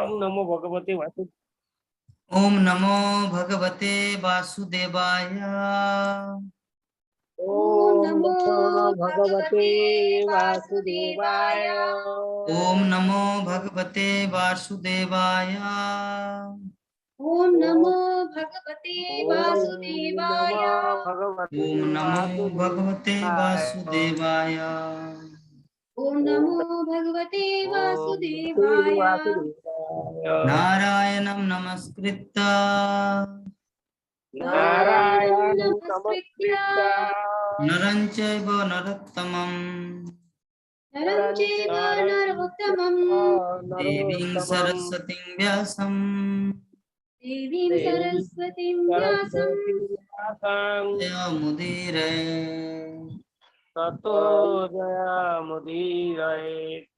ओम नमो भगवते वासुदेवाय। ओम नमो भगवते वासुदेवाय। ओम ओम नमो नमो भगवते भगवते वासुदेवाय। वासुदेवाय। ओम नमो भगवते वासुदेवाय। ओम नमो भगवते ओम वासुदेवाय। नमो भगवते ओम नमो भगवते वासुदेवाय। वासुदेवाय। ओम ओम नमो भगवते नमो वासुदेवाय। वासुदेवाय। नारायणं नमस्कृत्य नारायणं नारायणं नमस्कृत्य नमस्कृत्य नरं चैव नरोत्तमं नरं चैव नरोत्तमं देवीं नरोत्तमं सरस्वतीं व्यासं देवीं देवी सरस्वतीं व्यासं सरस्वती व्यासं मुदीरये। ततो जयमुदीरये।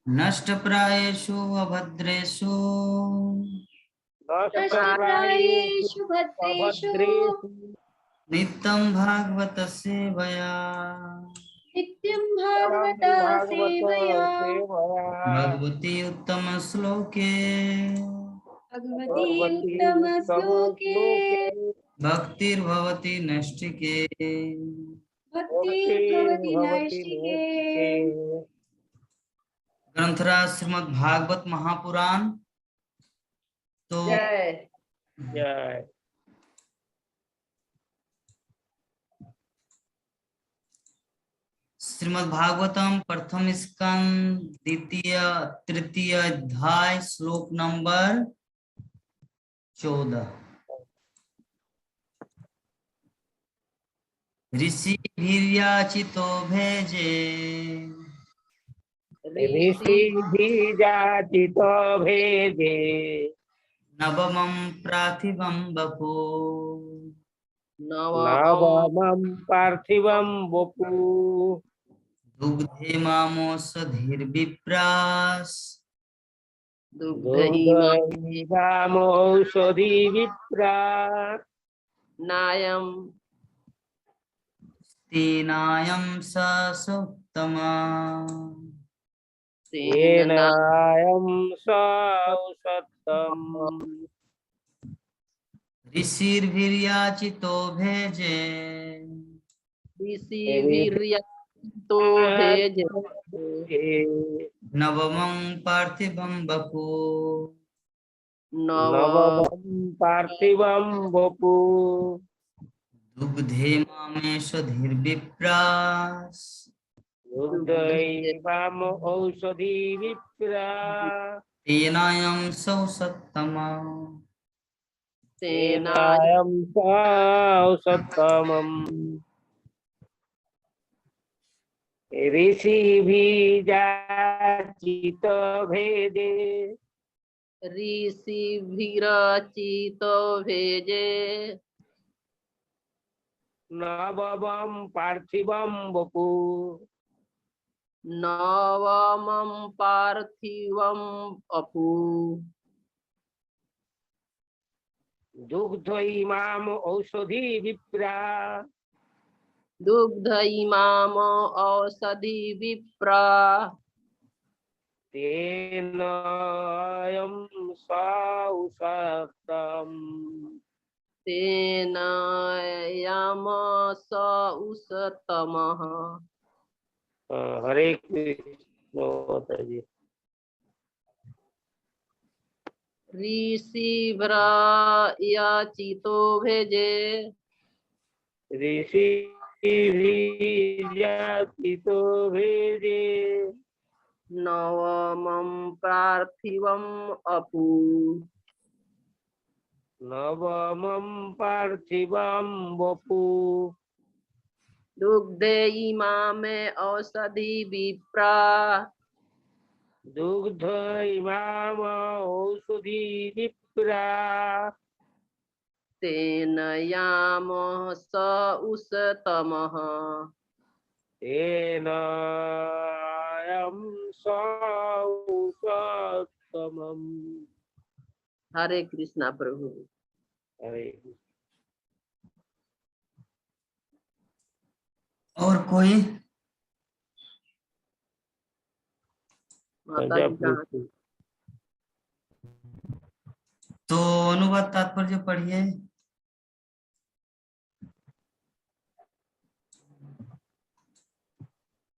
नष्टप्रायेषु अभद्रेषु नष्टप्रायेषु नष्टप्रायेषु भद्रेषु अभद्रेषु नित्यं भागवत सेवया नित्यं परं भागवत भागवत सेवया सेवया भगवती उत्तम श्लोके भगवती भगवती उत्तम श्लोके उत्तमश्लोके भक्तिर्भवति नैष्ठिके। भक्तिर्भवति भक्तिर्भवति नैष्ठिके। नैष्ठिके। ग्रंथराज श्रीमद् भागवत महापुराण। तो जय जय। श्रीमद् भागवतम प्रथम स्कंद द्वितीय तृतीय अध्याय श्लोक नंबर 14। ऋषि भिर्याचितो भेजे ऋषि बीजाचितो भेदे नवमं पार्थिवं बभो नवमं पार्थिवं वपु दुग्धे मामोषधिर्विप्रास दुर्गैवामौषधि विप्रा नायम तेनायं स सुत्तमा तेनायं सौषत्तम्। ऋषिर्भिर्याचितो भेजे ऋषि वीर्यतो भेज नवमं पार्थिवं बभो नव नवमं पार्थिवं वपु दुग्धे मामेषधिर्विप्रास दुर्दैवाम औषधि विप्रा तेनायं सौसत्तमा सेनाय तेनायं सौषत्तमम्। ऋषिभिजाचित भेदे ऋषि विरचितो भेजे नवमं पार्थिवं वपु नवमं पार्थिवं अपु दुग्ध इमाम औषधि विप्रा दुग्ध इमाम औषधि विप्रा तेनायं सौषत्तम्। तेन यम स उषतमः। हरे कृष्ण माता जी। ऋषि याचितो भेजे ऋषिभिर्याचितो भेदे नवमं पार्थिवम् अपु नवमं पार्थिवं वपु दुग्धे इमामे औषधि विप्रा दुग्ध इमाम औषधि विप्रा तेन याम स उषतमः। तेनायं सौषत्तमम्। हरे कृष्णा प्रभु। हरे और कोई? माता जी जय कहाँ? अनुवाद तात्पर्य पढ़िए।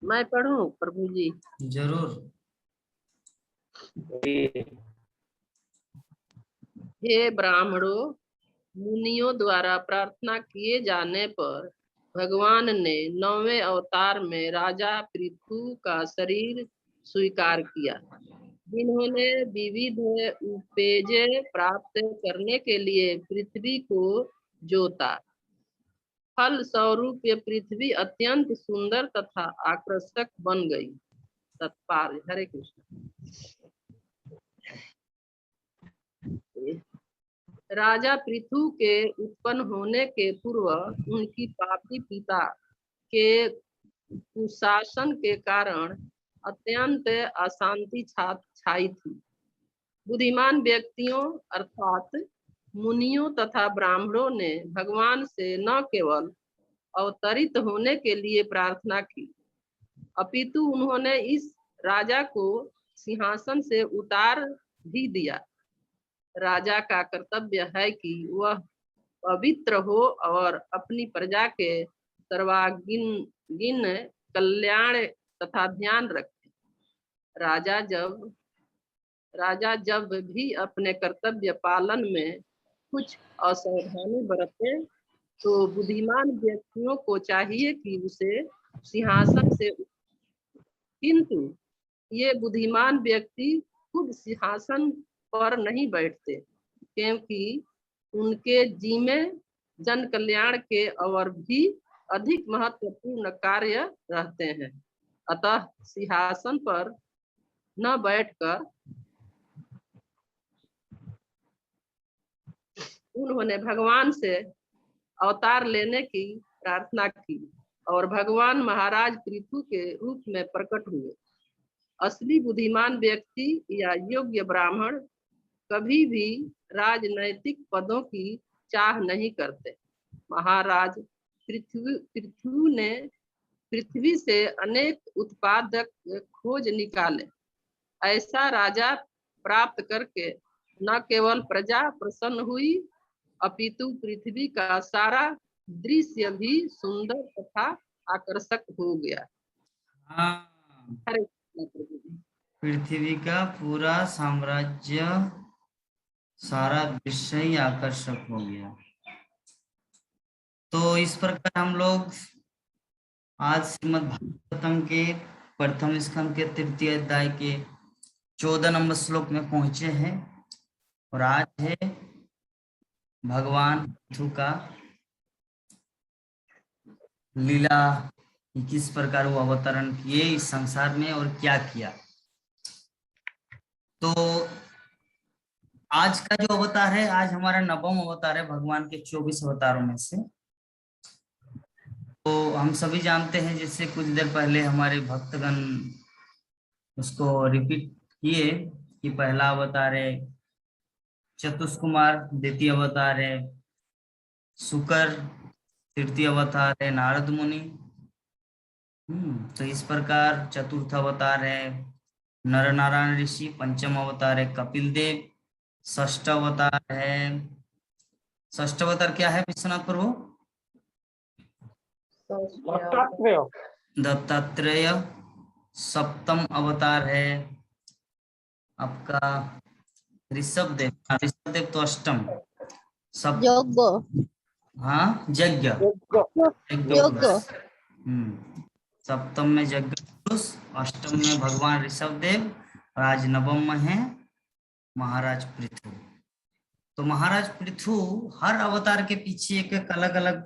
मैं पढ़ूं प्रभु जी? जरूर। हे ब्राह्मणों, मुनियों द्वारा प्रार्थना किए जाने पर भगवान ने 9वें अवतार में राजा पृथु का शरीर स्वीकार किया, जिन्होंने विविध उपजे प्राप्त करने के लिए पृथ्वी को जोता। फल स्वरूप ये पृथ्वी अत्यंत सुंदर तथा आकर्षक बन गई। तत्पर। हरे कृष्ण। राजा पृथु के उत्पन्न होने के पूर्व उनकी पापी पिता के कुशासन के कारण अत्यंत अशांति छाई थी। बुद्धिमान व्यक्तियों अर्थात मुनियों तथा ब्राह्मणों ने भगवान से न केवल अवतरित होने के लिए प्रार्थना की, अपितु उन्होंने इस राजा को सिंहासन से उतार भी दिया। राजा का कर्तव्य है कि वह पवित्र हो और अपनी प्रजा के सर्वांगीण कल्याण तथा ध्यान रखे। राजा जब भी अपने कर्तव्य पालन में कुछ असावधानी बरते तो बुद्धिमान व्यक्तियों को चाहिए कि उसे सिंहासन से, किंतु ये बुद्धिमान व्यक्ति खुद सिंहासन पर नहीं बैठते, क्योंकि उनके जिम्मे जन कल्याण के और भी अधिक महत्वपूर्ण कार्य रहते हैं। अतः सिंहासन पर न बैठकर उन्होंने भगवान से अवतार लेने की प्रार्थना की और भगवान महाराज पृथु के रूप में प्रकट हुए। असली बुद्धिमान व्यक्ति या योग्य ब्राह्मण कभी भी राजनैतिक पदों की चाह नहीं करते। महाराज पृथु ने पृथ्वी से अनेक उत्पादक खोज निकाले। ऐसा राजा प्राप्त करके न केवल प्रजा प्रसन्न हुई, अपितु पृथ्वी का सारा दृश्य भी सुंदर तथा आकर्षक हो गया। हाँ, पृथ्वी का पूरा साम्राज्य, सारा दृश्य ही आकर्षक हो गया। तो इस प्रकार हम लोग आज श्रीमद् भागवतम के प्रथम स्कंद के तृतीय अध्याय के 14 नंबर श्लोक में पहुंचे हैं और आज है भगवान पृथु का लीला, किस प्रकार वो अवतरण किए इस संसार में और क्या किया। तो आज का जो अवतार है, आज हमारा 9वां अवतार है भगवान के 24 अवतारों में से। तो हम सभी जानते हैं, जैसे कुछ देर पहले हमारे भक्तगण उसको रिपीट किए कि पहला अवतार है चतुष्कुमार, द्वितीय अवतार है शुकर, तृतीय अवतार है नारद मुनि। तो इस प्रकार चतुर्थ अवतार है नर नारायण ऋषि, पंचम अवतार है कपिल देव, षष्ठ अवतार क्या है विश्वनाथ प्रभु? दत्तात्रेय। सप्तम अवतार है आपका ऋषभ देव तो अष्टम। हाँ, यज्ञ। सप्तम में यज्ञ पुरुष, अष्टम में भगवान ऋषभ देव और आज 9वां में है महाराज पृथु। तो महाराज पृथु हर अवतार के पीछे एक अलग अलग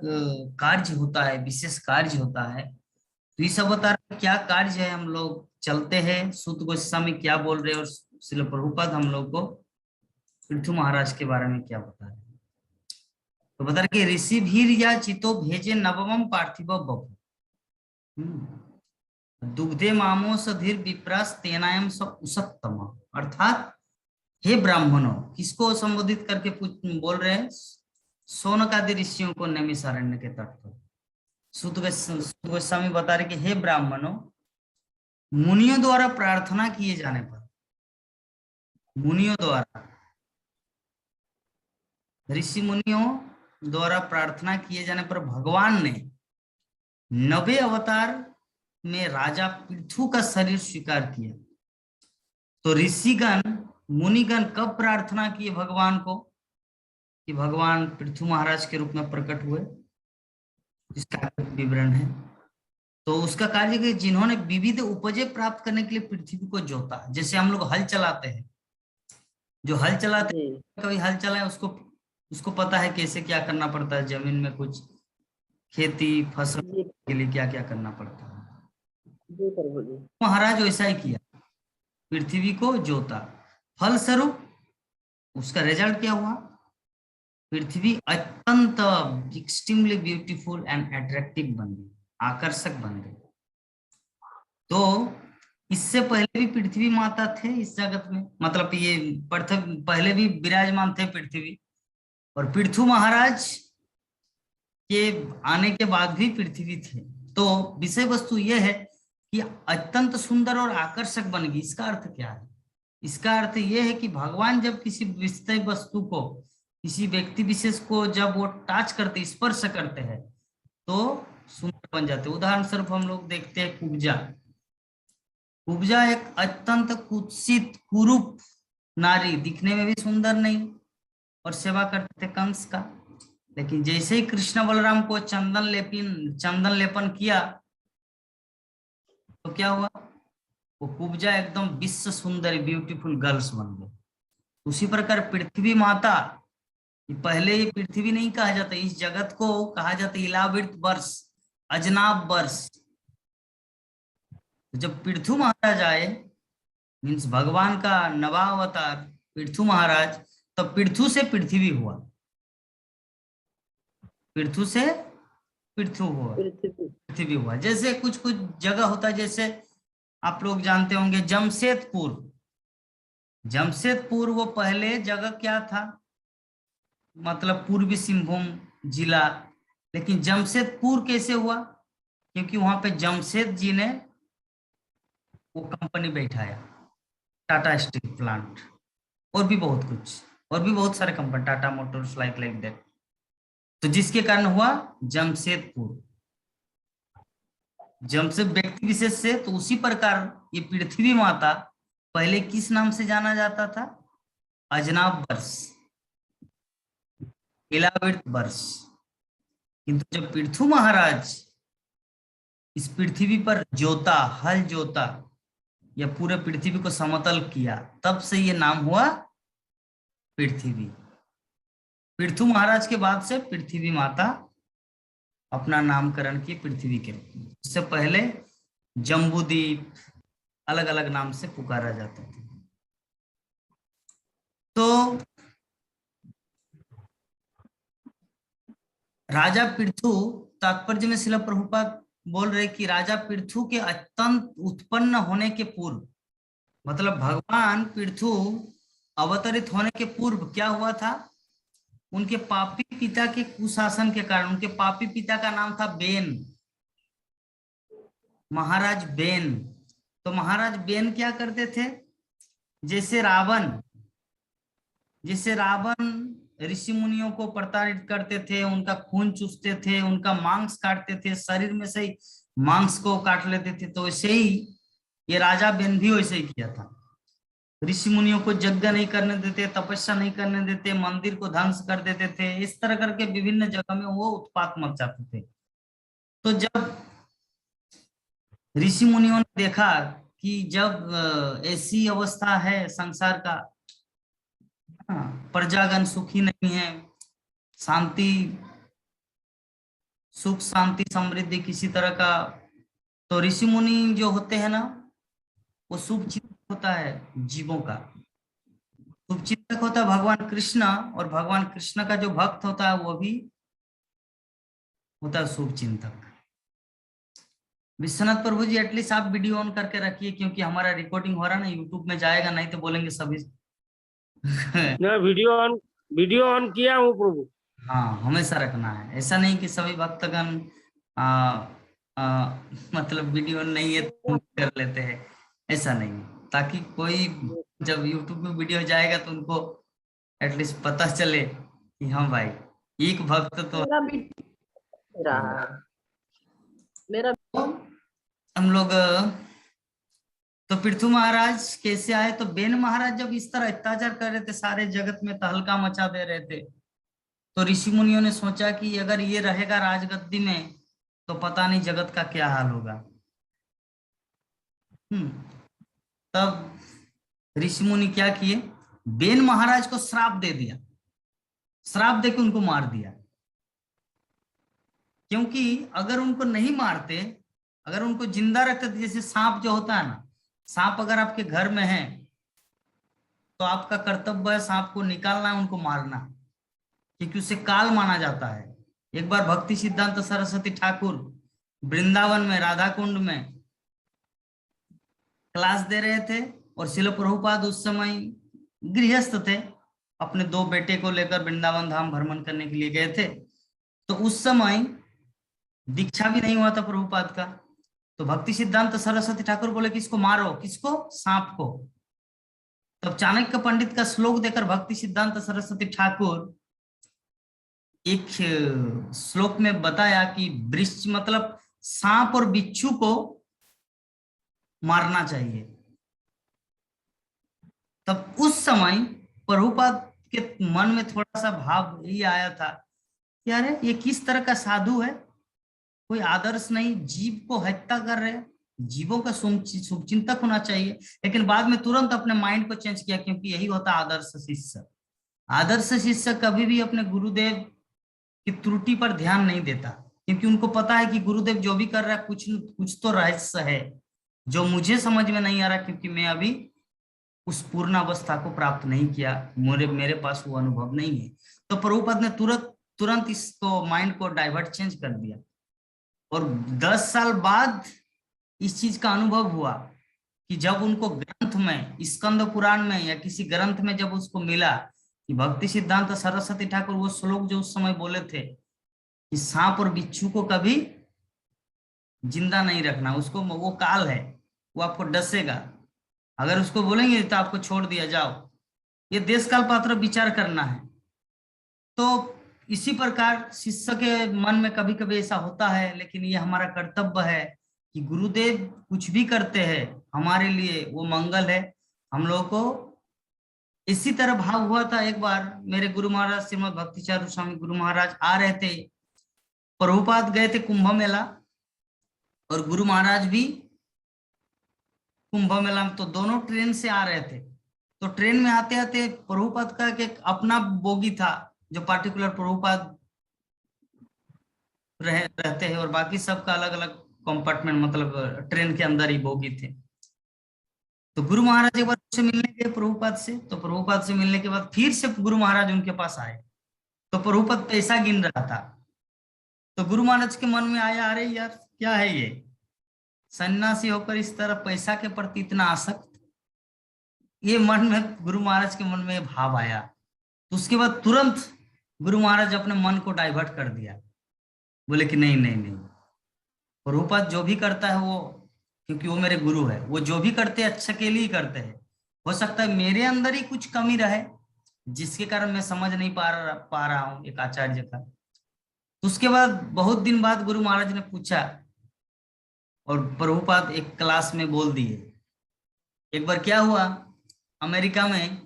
कार्य होता है, विशेष कार्य होता है। तो इस अवतार में क्या कार्य है, हम लोग चलते हैं सूत गोस्वामी क्या बोल रहे हैं और श्रील प्रभुपाद हम लोग को पृथु महाराज के बारे में क्या बता रहे हैं। तो बता रहे कि ऋषि भीर या चितो भेजे 9वां पार्थिव बभु दुग्धे मामोस धीर विप्रास तेनायम स उसत्तम। अर्थात हे ब्राह्मणों, किसको संबोधित करके बोल रहे हैं? सोनकादि ऋषियों को नैमिषारण्य के तट पर। सूत गोस्वामी बता रहे कि हे ब्राह्मणों, मुनियों द्वारा प्रार्थना किए जाने पर, मुनियों द्वारा ऋषि मुनियों द्वारा प्रार्थना किए जाने पर भगवान ने 90 अवतार में राजा पृथु का शरीर स्वीकार किया। तो ऋषिगण मुनिगण कब प्रार्थना किए भगवान को कि भगवान पृथु महाराज के रूप में प्रकट हुए, इसका विवरण है। तो उसका कार्य कि जिन्होंने विविध उपजे प्राप्त करने के लिए पृथ्वी को जोता। जैसे हम लोग हल चलाते हैं, जो हल चलाते हैं, कभी हल चलाए उसको पता है कैसे क्या करना पड़ता है, जमीन में कुछ खेती फसल के लिए क्या क्या करना पड़ता है। महाराज वैसा ही किया, पृथ्वी को जोता। फलस्वरूप उसका रिजल्ट क्या हुआ? पृथ्वी अत्यंत एक्सट्रीमली ब्यूटीफुल एंड अट्रैक्टिव बन गई, आकर्षक बन गई। तो इससे पहले भी पृथ्वी माता थे इस जगत में, मतलब ये पहले भी विराजमान थे पृथ्वी, और पृथु महाराज के आने के बाद भी पृथ्वी थे। तो विषय वस्तु यह है कि अत्यंत सुंदर और आकर्षक बन गई। इसका अर्थ क्या है? इसका अर्थ यह है कि भगवान जब किसी विषय वस्तु को, किसी व्यक्ति विशेष को जब वो टच करते, स्पर्श करते हैं, तो सुंदर बन जाते। उदाहरण स्वरूप हम लोग देखते हैं कुब्जा। कुब्जा एक अत्यंत कुत्सित कुरूप नारी, दिखने में भी सुंदर नहीं, और सेवा करते थे कंस का। लेकिन जैसे ही कृष्ण बलराम को चंदन लेपन किया तो क्या हुआ? वो कुब्जा एकदम विश्व सुंदरी ब्यूटीफुल गर्ल्स बन गए। उसी प्रकार पृथ्वी माता, पहले ये पृथ्वी नहीं कहा जाता, इस जगत को कहा जाता इलावृत वर्ष, अजनाब वर्ष। तो जब पृथु महाराज आए, मीन्स भगवान का नवा अवतार पृथु महाराज, तो पृथु से पृथ्वी हुआ, पृथु से पृथ्वी हुआ। जैसे कुछ कुछ जगह होता है, जैसे आप लोग जानते होंगे जमशेदपुर वो पहले जगह क्या था, मतलब पूर्वी सिंहभूम जिला। लेकिन जमशेदपुर कैसे हुआ? क्योंकि वहां पे जमशेद जी ने वो कंपनी बैठाया, टाटा स्टील प्लांट, और भी बहुत कुछ, और भी बहुत सारे company, Tata Motors, like that. तो जिसके कारण हुआ जमशेदपुर, जमशेद व्यक्ति विशेष से। तो उसी प्रकार ये पृथ्वी माता पहले किस नाम से जाना जाता था? अजनाब वर्ष, इलावृत वर्ष। किंतु जब पृथु महाराज इस पृथ्वी पर जोता, हल जोता, या पूरे पृथ्वी को समतल किया, तब से ये नाम हुआ पृथ्वी। पृथु महाराज के बाद से पृथ्वी माता अपना नामकरण की पृथ्वी के रूप में। इससे पहले जम्बूद्वीप अलग अलग नाम से पुकारा जाता था। तो राजा पृथु, तात्पर्य में श्रील प्रभुपाद बोल रहे कि राजा पृथु के अत्यंत उत्पन्न होने के पूर्व, मतलब भगवान पृथु अवतरित होने के पूर्व क्या हुआ था? उनके पापी पिता के कुशासन के कारण, उनके पापी पिता का नाम था बेन, महाराज बेन। तो महाराज बेन क्या करते थे? जैसे रावण ऋषि मुनियों को प्रताड़ित करते थे, उनका खून चूसते थे, उनका मांस काटते थे, शरीर में से मांस को काट लेते थे। तो वैसे ही ये राजा बेन भी वैसे ही किया था। ऋषि मुनियों को यज्ञ नहीं करने देते, तपस्या नहीं करने देते, मंदिर को ध्वंस कर देते थे। इस तरह करके विभिन्न जगह में वो उत्पात मचाते थे। तो जब ऋषि मुनियों ने देखा कि जब ऐसी अवस्था है संसार का, प्रजागण सुखी नहीं है, सुख शांति समृद्धि किसी तरह का, तो ऋषि मुनि जो होते हैं ना, वो शुभ चिंतक होता है जीवों का, शुभ चिंतक होता है भगवान कृष्ण, और भगवान कृष्ण का जो भक्त होता है वो भी होता है शुभ चिंतक। विश्वनाथ प्रभु जी, एटलीस्ट आप वीडियो ऑन करके रखिए, क्योंकि हमारा रिकॉर्डिंग हो रहा है ना, यूट्यूब में जाएगा, नहीं तो बोलेंगे सभी ना वीडियो ऑन किया हूँ प्रभु। हाँ, हमेशा रखना है। ऐसा नहीं कि सभी भक्तगण मतलब वीडियो नहीं है तो कर लेते हैं, ऐसा नहीं, ताकि कोई जब यूट्यूब में वीडियो जाएगा तो उनको एटलीस्ट पता चले कि हाँ भाई एक भक्त तो मेरा भी रहा, मेरा तो हम लोग तो पृथु महाराज कैसे आए? तो बेन महाराज जब इस तरह अत्याचार कर रहे थे, सारे जगत में तहलका मचा दे रहे थे, तो ऋषि मुनियों ने सोचा कि अगर ये रहेगा राजगद्दी में तो पता नहीं जगत का क्या हाल होगा। तब ऋषि मुनि क्या किए, बेन महाराज को श्राप दे दिया, श्राप देके उनको मार दिया। क्योंकि अगर उनको नहीं मारते, अगर उनको जिंदा रखते, जैसे सांप जो होता है ना, सांप अगर आपके घर में है तो आपका कर्तव्य है सांप को निकालना, उनको मारना, क्योंकि उसे काल माना जाता है। एक बार भक्ति सिद्धांत सरस्वती ठाकुर वृंदावन में राधा कुंड में क्लास दे रहे थे, और शिल प्रभुपाद उस समय गृहस्थ थे, अपने 2 बेटे को लेकर वृंदावन धाम भ्रमण करने के लिए गए थे। तो उस समय दीक्षा भी नहीं हुआ था प्रभुपाद का। तो भक्ति सिद्धांत सरस्वती ठाकुर बोले कि इसको मारो, किसको? सांप को। तब चाणक्य पंडित का श्लोक देकर भक्ति सिद्धांत सरस्वती ठाकुर एक श्लोक में बताया कि वृक्ष मतलब सांप और बिच्छू को मारना चाहिए। तब उस समय प्रभुपाद के मन में थोड़ा सा भाव ये आया था कि अरे ये किस तरह का साधु है, कोई आदर्श नहीं, जीव को हत्या कर रहे हैं, जीवों का शुभचिंतक होना चाहिए। लेकिन बाद में तुरंत अपने माइंड को चेंज किया, क्योंकि यही होता आदर्श शिष्य। आदर्श शिष्य कभी भी अपने गुरुदेव की त्रुटि पर ध्यान नहीं देता, क्योंकि उनको पता है कि गुरुदेव जो भी कर रहा है कुछ तो रहस्य है जो मुझे समझ में नहीं आ रहा, क्योंकि मैं अभी उस पूर्ण अवस्था को प्राप्त नहीं किया, मेरे पास वो अनुभव नहीं है। तो प्रभुपाद ने तुरंत इसको माइंड को डाइवर्ट चेंज कर दिया। और 10 साल बाद इस चीज का अनुभव हुआ कि जब उनको ग्रंथ में, स्कंद पुराण में या किसी ग्रंथ में जब उसको मिला कि भक्ति सिद्धांत सरस्वती ठाकुर वो श्लोक जो उस समय बोले थे कि सांप और बिच्छू को कभी जिंदा नहीं रखना, उसको वो काल है, वो आपको डसेगा, अगर उसको बोलेंगे तो आपको छोड़ दिया जाओ, ये देश काल पात्र विचार करना है। तो इसी प्रकार शिष्य के मन में कभी कभी ऐसा होता है, लेकिन ये हमारा कर्तव्य है कि गुरुदेव कुछ भी करते हैं हमारे लिए वो मंगल है। हम लोगों को इसी तरह भाव हुआ था। एक बार मेरे गुरु महाराज श्रीमद भक्तिचार्य स्वामी गुरु महाराज आ रहे थे, प्रभुपाद गए थे कुंभ मेला और गुरु महाराज भी कुंभ मेला में, तो दोनों ट्रेन से आ रहे थे। तो ट्रेन में आते आते प्रभुपाद का एक अपना बोगी था जो पार्टिकुलर प्रभुपाद रहते हैं, और बाकी सबका अलग अलग कंपार्टमेंट, मतलब ट्रेन के अंदर ही बोगी थे। तो गुरु महाराज एक बार उससे मिलने गए प्रभुपाद से, तो प्रभुपाद से मिलने के बाद फिर से गुरु महाराज उनके पास आए, तो प्रभुपाद पैसा गिन रहा था। तो गुरु महाराज के मन में आया, अरे यार क्या है ये, सन्यासी होकर इस तरह पैसा के प्रति इतना आसक्त, ये मन में गुरु महाराज के मन में भाव आया। तो उसके बाद तुरंत गुरु महाराज अपने मन को डाइवर्ट कर दिया, बोले कि नहीं नहीं नहीं, प्रभुपाद जो भी करता है वो, क्योंकि वो मेरे गुरु है, वो जो भी करते हैं अच्छा के लिए ही करते हैं। हो सकता है मेरे अंदर ही कुछ कमी रहे जिसके कारण मैं समझ नहीं पा रहा हूँ एक आचार्य का। तो उसके बाद बहुत दिन बाद गुरु महाराज ने पूछा और प्रभुपाद एक क्लास में बोल दिए। एक बार क्या हुआ, अमेरिका में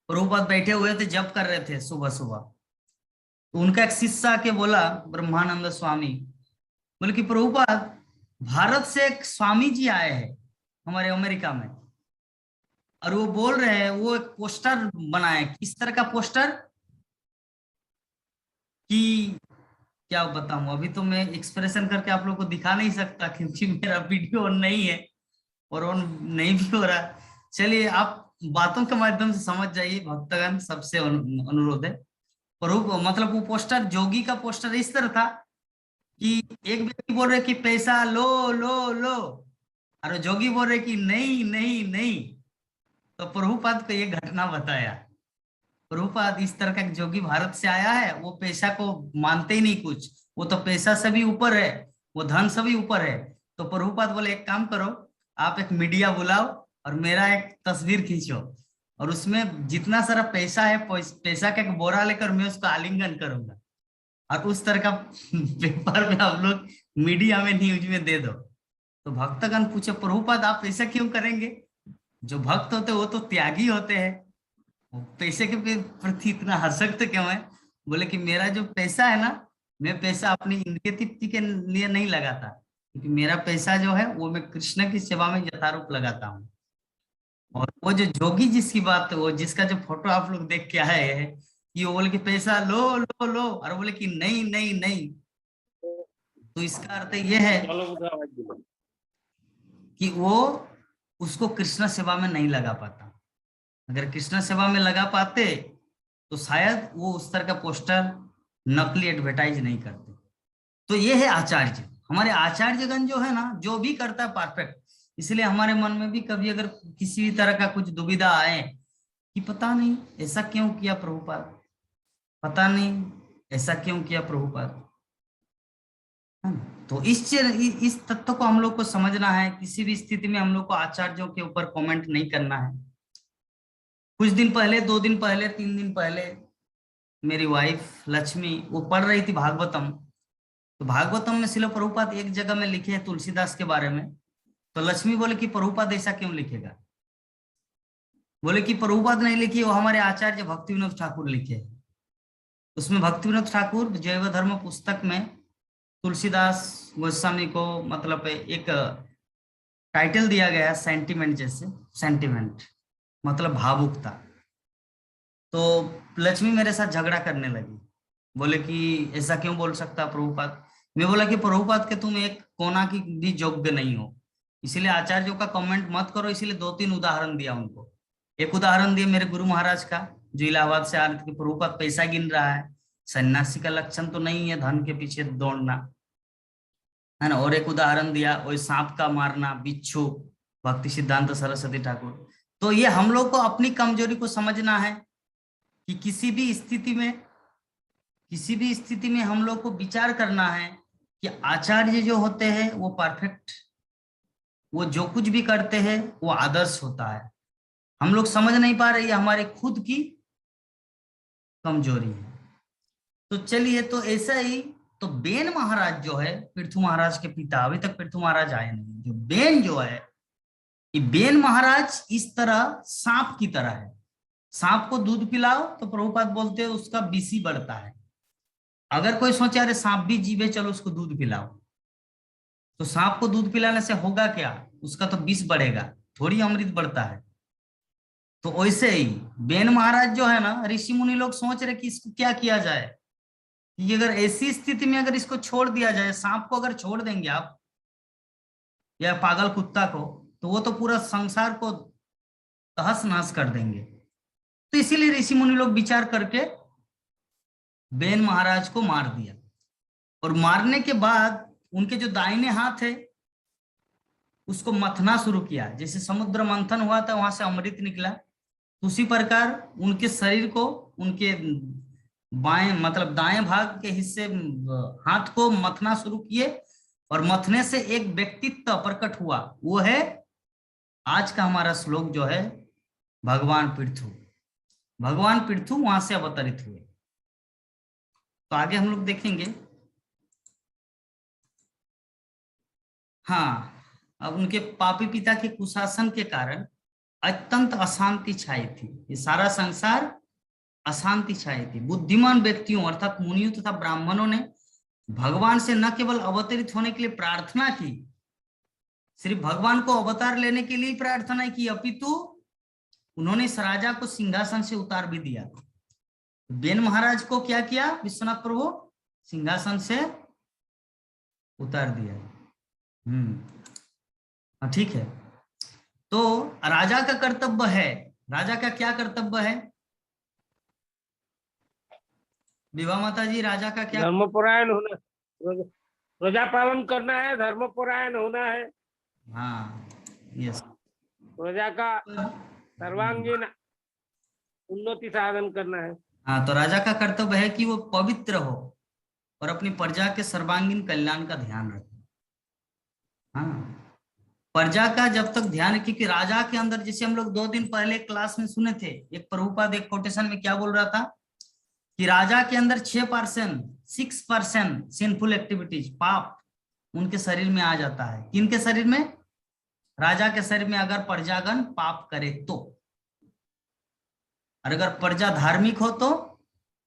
प्रभुपाद बैठे हुए थे, जप कर रहे थे सुबह सुबह, तो उनका एक शिष्य आके बोला, ब्रह्मानंद स्वामी, बोले कि प्रभुपाद भारत से एक स्वामी जी आए हैं हमारे अमेरिका में, और वो बोल रहे हैं वो एक पोस्टर बनाए। किस तरह का पोस्टर कि क्या बताऊं, अभी तो मैं एक्सप्रेशन करके आप लोगों को दिखा नहीं सकता क्योंकि मेरा वीडियो ऑन नहीं है और ऑन नहीं भी हो रहा। चलिए आप बातों के माध्यम से समझ जाइए, भक्तगण सबसे अनुरोध है। मतलब वो पोस्टर जोगी का पोस्टर इस तरह था कि एक व्यक्ति बोल रहे कि पैसा लो लो लो, और जोगी बोल रहे कि नहीं नहीं नहीं। तो प्रभुपाद को ये घटना बताया, प्रभुपाद इस तरह का एक जोगी भारत से आया है, वो पैसा को मानते ही नहीं कुछ, वो तो पैसा से भी ऊपर है, वो धन से भी ऊपर है। तो प्रभुपाद बोले एक काम करो, आप एक मीडिया बुलाओ और मेरा एक तस्वीर खींचो। और उसमें जितना सारा पैसा है, पैसा का एक बोरा लेकर मैं उसका आलिंगन करूंगा, और उस तरह का पेपर में आप लोग मीडिया में न्यूज में दे दो। तो भक्तगण पूछे, प्रभुपाद आप ऐसा क्यों करेंगे? जो भक्त होते वो तो त्यागी होते हैं, वो पैसे के प्रति इतना आसक्त क्यों है? बोले कि मेरा जो पैसा है ना, मैं पैसा अपनी इंद्रिय तृप्ति के लिए नहीं लगाता, क्योंकि मेरा पैसा जो है वो मैं कृष्ण की सेवा में यथारूप लगाता हूँ। और वो जो जोगी जिसकी बात, वो जिसका जो फोटो आप लोग देख के आए हैं, कि वो बोले कि पैसा लो लो लो, और बोले कि नहीं नहीं नहीं, तो इसका अर्थ ये है चलो बुधा भाई बोलो। कि वो उसको कृष्ण सेवा में नहीं लगा पाता। अगर कृष्ण सेवा में लगा पाते तो शायद वो उस तरह का पोस्टर, नकली एडवर्टाइज नहीं करते। तो ये है आचार्य। हमारे आचार्यगण जो है ना, जो भी करता है परफेक्ट। इसलिए हमारे मन में भी कभी अगर किसी भी तरह का कुछ दुविधा आए कि पता नहीं ऐसा क्यों किया प्रभुपाद, पता नहीं ऐसा क्यों किया प्रभुपाद, है ना? तो इस तत्व को हम लोग को समझना है। किसी भी स्थिति में हम लोग को आचार्यों के ऊपर कमेंट नहीं करना है। कुछ दिन पहले, 2 दिन पहले, 3 दिन पहले मेरी वाइफ लक्ष्मी वो पढ़ रही थी भागवतम। तो भागवतम में श्रील प्रभुपाद एक जगह में लिखे है तुलसीदास के बारे में। तो लक्ष्मी बोले कि प्रभुपाद ऐसा क्यों लिखेगा? बोले कि प्रभुपाद नहीं लिखी, वो हमारे आचार्य भक्ति विनोद ठाकुर लिखे है। उसमें भक्ति विनोद ठाकुर जैव धर्म पुस्तक में तुलसीदास गोस्वामी को मतलब एक टाइटल दिया गया है सेंटिमेंट, जैसे सेंटिमेंट मतलब भावुकता। तो लक्ष्मी मेरे साथ झगड़ा करने लगी, बोले कि ऐसा क्यों बोल सकता प्रभुपाद। मैं बोला कि प्रभुपाद के तुम एक कोना की भी योग्य नहीं हो, इसीलिए आचार्यों का कमेंट मत करो। इसीलिए 2-3 उदाहरण दिया उनको। एक उदाहरण दिया मेरे गुरु महाराज का, जो इलाहाबाद से आ रहे थे कि प्रभुपाद पैसा गिन रहा है, सन्यासी का लक्षण तो नहीं है धन के पीछे दौड़ना, है ना। और एक उदाहरण दिया वही सांप का मारना, बिच्छू, भक्ति सिद्धांत सरस्वती ठाकुर। तो ये हम लोग को अपनी कमजोरी को समझना है कि किसी भी स्थिति में हम लोग को विचार करना है कि आचार्य जो होते हैं वो परफेक्ट, वो जो कुछ भी करते हैं वो आदर्श होता है। हम लोग समझ नहीं पा रहे, ये हमारे खुद की कमजोरी है। तो चलिए, तो ऐसा ही तो बेन महाराज जो है, पृथु महाराज के पिता, अभी तक पृथु महाराज आए नहीं। जो बेन जो है, ये बेन महाराज इस तरह सांप की तरह है। सांप को दूध पिलाओ तो प्रभुपाद बोलते हैं उसका बीसी बढ़ता है। अगर कोई सोचे अरे सांप भी जीव है, चलो उसको दूध पिलाओ, तो सांप को दूध पिलाने से होगा क्या? उसका तो विष बढ़ेगा, थोड़ी अमृत बढ़ता है। तो वैसे ही बेन महाराज जो है ना, ऋषि मुनि लोग सोच रहे कि इसको क्या किया जाए, कि अगर ऐसी स्थिति में अगर इसको छोड़ दिया जाए, सांप को अगर छोड़ देंगे आप या पागल कुत्ता को, तो वो तो पूरा संसार को तहस नहस कर देंगे। तो इसीलिए ऋषि मुनि लोग विचार करके बेन महाराज को मार दिया। और मारने के बाद उनके जो दाहिने हाथ है उसको मथना शुरू किया। जैसे समुद्र मंथन हुआ था, वहां से अमृत निकला, तो उसी प्रकार उनके शरीर को, उनके बाएं मतलब दाएं भाग के हिस्से हाथ को मथना शुरू किए। और मथने से एक व्यक्तित्व प्रकट हुआ, वो है आज का हमारा श्लोक जो है भगवान पृथु। भगवान पृथु वहां से अवतरित हुए। तो आगे हम लोग देखेंगे। हाँ, अब उनके पापी पिता के कुशासन के कारण अत्यंत अशांति छाई थी। ये सारा संसार अशांति छाई थी। बुद्धिमान व्यक्तियों अर्थात मुनियों तथा ब्राह्मणों ने भगवान से न केवल अवतरित होने के लिए प्रार्थना की, सिर्फ भगवान को अवतार लेने के लिए प्रार्थना की, अपितु उन्होंने इस राजा को सिंहासन से उतार भी दिया। बेन महाराज को क्या किया विश्वनाथ प्रभु? सिंहासन से उतार दिया। ठीक है। तो राजा का कर्तव्य है, राजा का क्या कर्तव्य है विवाह माता जी? राजा का क्या? धर्मपरायण होना, प्रजा पालन करना है, धर्मपरायण होना है। हाँ, यस। प्रजा का सर्वांगीण उन्नति साधन करना है। हाँ, तो राजा का कर्तव्य है कि वो पवित्र हो और अपनी प्रजा के सर्वांगीण कल्याण का ध्यान रखे। हाँ, प्रजा का जब तक ध्यान, क्योंकि राजा के अंदर, जैसे हम लोग 2 दिन पहले क्लास में सुने थे, एक प्रभुपाद एक कोटेशन में क्या बोल रहा था कि राजा के अंदर 6% सिंफुल एक्टिविटीज, पाप उनके शरीर में आ जाता है। किनके शरीर में? राजा के शरीर में, अगर प्रजागण पाप करे तो। और अगर प्रजा धार्मिक हो तो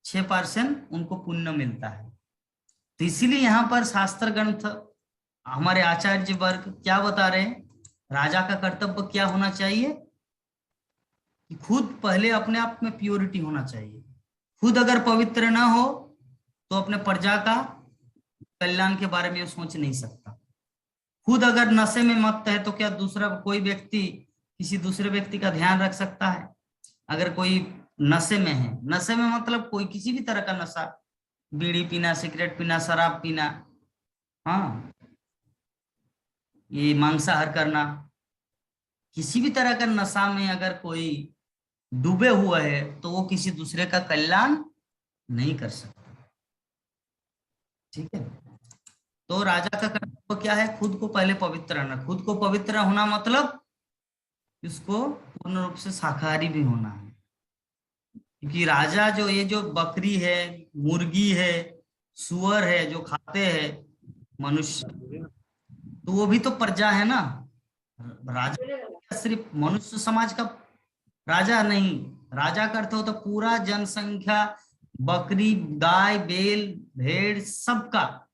6% उनको पुण्य मिलता है। तो इसीलिए यहाँ पर शास्त्र ग्रंथ, हमारे आचार्य वर्ग क्या बता रहे हैं, राजा का कर्तव्य क्या होना चाहिए कि खुद पहले अपने आप में प्योरिटी होना चाहिए। खुद अगर पवित्र ना हो तो अपने प्रजा का कल्याण के बारे में सोच नहीं सकता। खुद अगर नशे में मत्त है तो क्या दूसरा कोई व्यक्ति किसी दूसरे व्यक्ति का ध्यान रख सकता है? अगर कोई नशे में है, नशे में मतलब कोई किसी भी तरह का नशा, बीड़ी पीना, सिगरेट पीना, शराब पीना, हाँ, ये मांसाहार करना, किसी भी तरह का नशा में अगर कोई डूबे हुआ है तो वो किसी दूसरे का कल्याण नहीं कर सकता। ठीक है, तो राजा का कर्तव्य क्या है? खुद को पहले पवित्र रहना। खुद को पवित्र होना मतलब उसको पूर्ण रूप से शाकाहारी भी होना है, क्योंकि राजा जो ये जो बकरी है, मुर्गी है, सुअर है जो खाते हैं मनुष्य, तो वो भी तो प्रजा है ना। राजा सिर्फ मनुष्य समाज का राजा नहीं, राजा का अर्थ होता पूरा जनसंख्या, बकरी, गाय, बैल, भेड़, सबका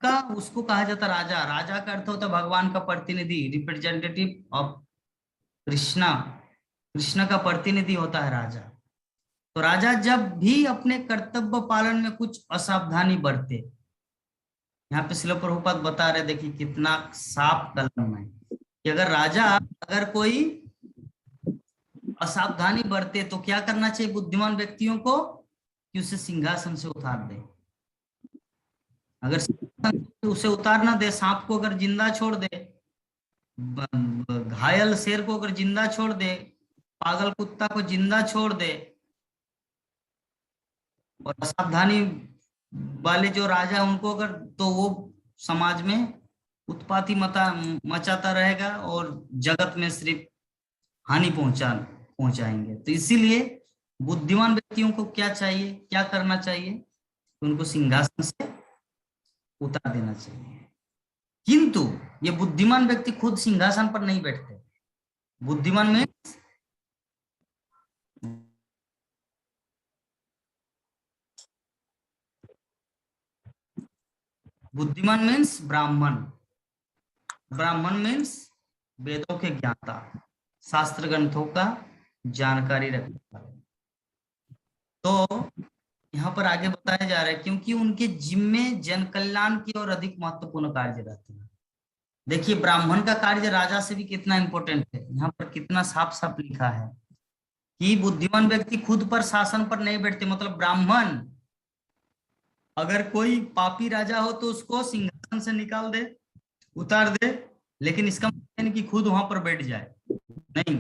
का उसको कहा जाता राजा। राजा का अर्थ होता भगवान का प्रतिनिधि, रिप्रेजेंटेटिव ऑफ कृष्णा। कृष्ण का प्रतिनिधि होता है राजा। तो राजा जब भी अपने कर्तव्य पालन में कुछ असावधानी बरते, यहाँ पे श्रील प्रभुपाद बता रहे, देखिए कितना साफ कलम है कि अगर राजा अगर कोई असावधानी बरते तो क्या करना चाहिए बुद्धिमान व्यक्तियों को कि उसे सिंहासन से उतार दे। अगर उसे उतार ना दे, सांप को अगर जिंदा छोड़ दे, घायल शेर को अगर जिंदा छोड़ दे, पागल कुत्ता को जिंदा छोड़ दे, और असावधानी वाले जो राजा है उनको अगर, तो वो समाज में उत्पाती मचाता रहेगा और जगत में सिर्फ हानि पहुंचाएंगे। तो इसीलिए बुद्धिमान व्यक्तियों को क्या चाहिए, क्या करना चाहिए? उनको सिंहासन से उतार देना चाहिए। किंतु ये बुद्धिमान व्यक्ति खुद सिंहासन पर नहीं बैठते। बुद्धिमान में बुद्धिमान मीन्स ब्राह्मण। ब्राह्मण मीन्स वेदों के ज्ञाता, शास्त्र ग्रंथों का जानकारी रखता है। तो यहाँ पर आगे बताया जा रहा है क्योंकि उनके जिम्मे जन कल्याण की और अधिक महत्वपूर्ण कार्य रहते हैं। देखिए ब्राह्मण का कार्य राजा से भी कितना इंपॉर्टेंट है। यहाँ पर कितना साफ साफ लिखा है कि बुद्धिमान व्यक्ति खुद पर शासन पर नहीं बैठते। मतलब ब्राह्मण अगर कोई पापी राजा हो तो उसको सिंहासन से निकाल दे, उतार दे, लेकिन इसका मतलब नहीं कि खुद वहां पर बैठ जाए। नहीं,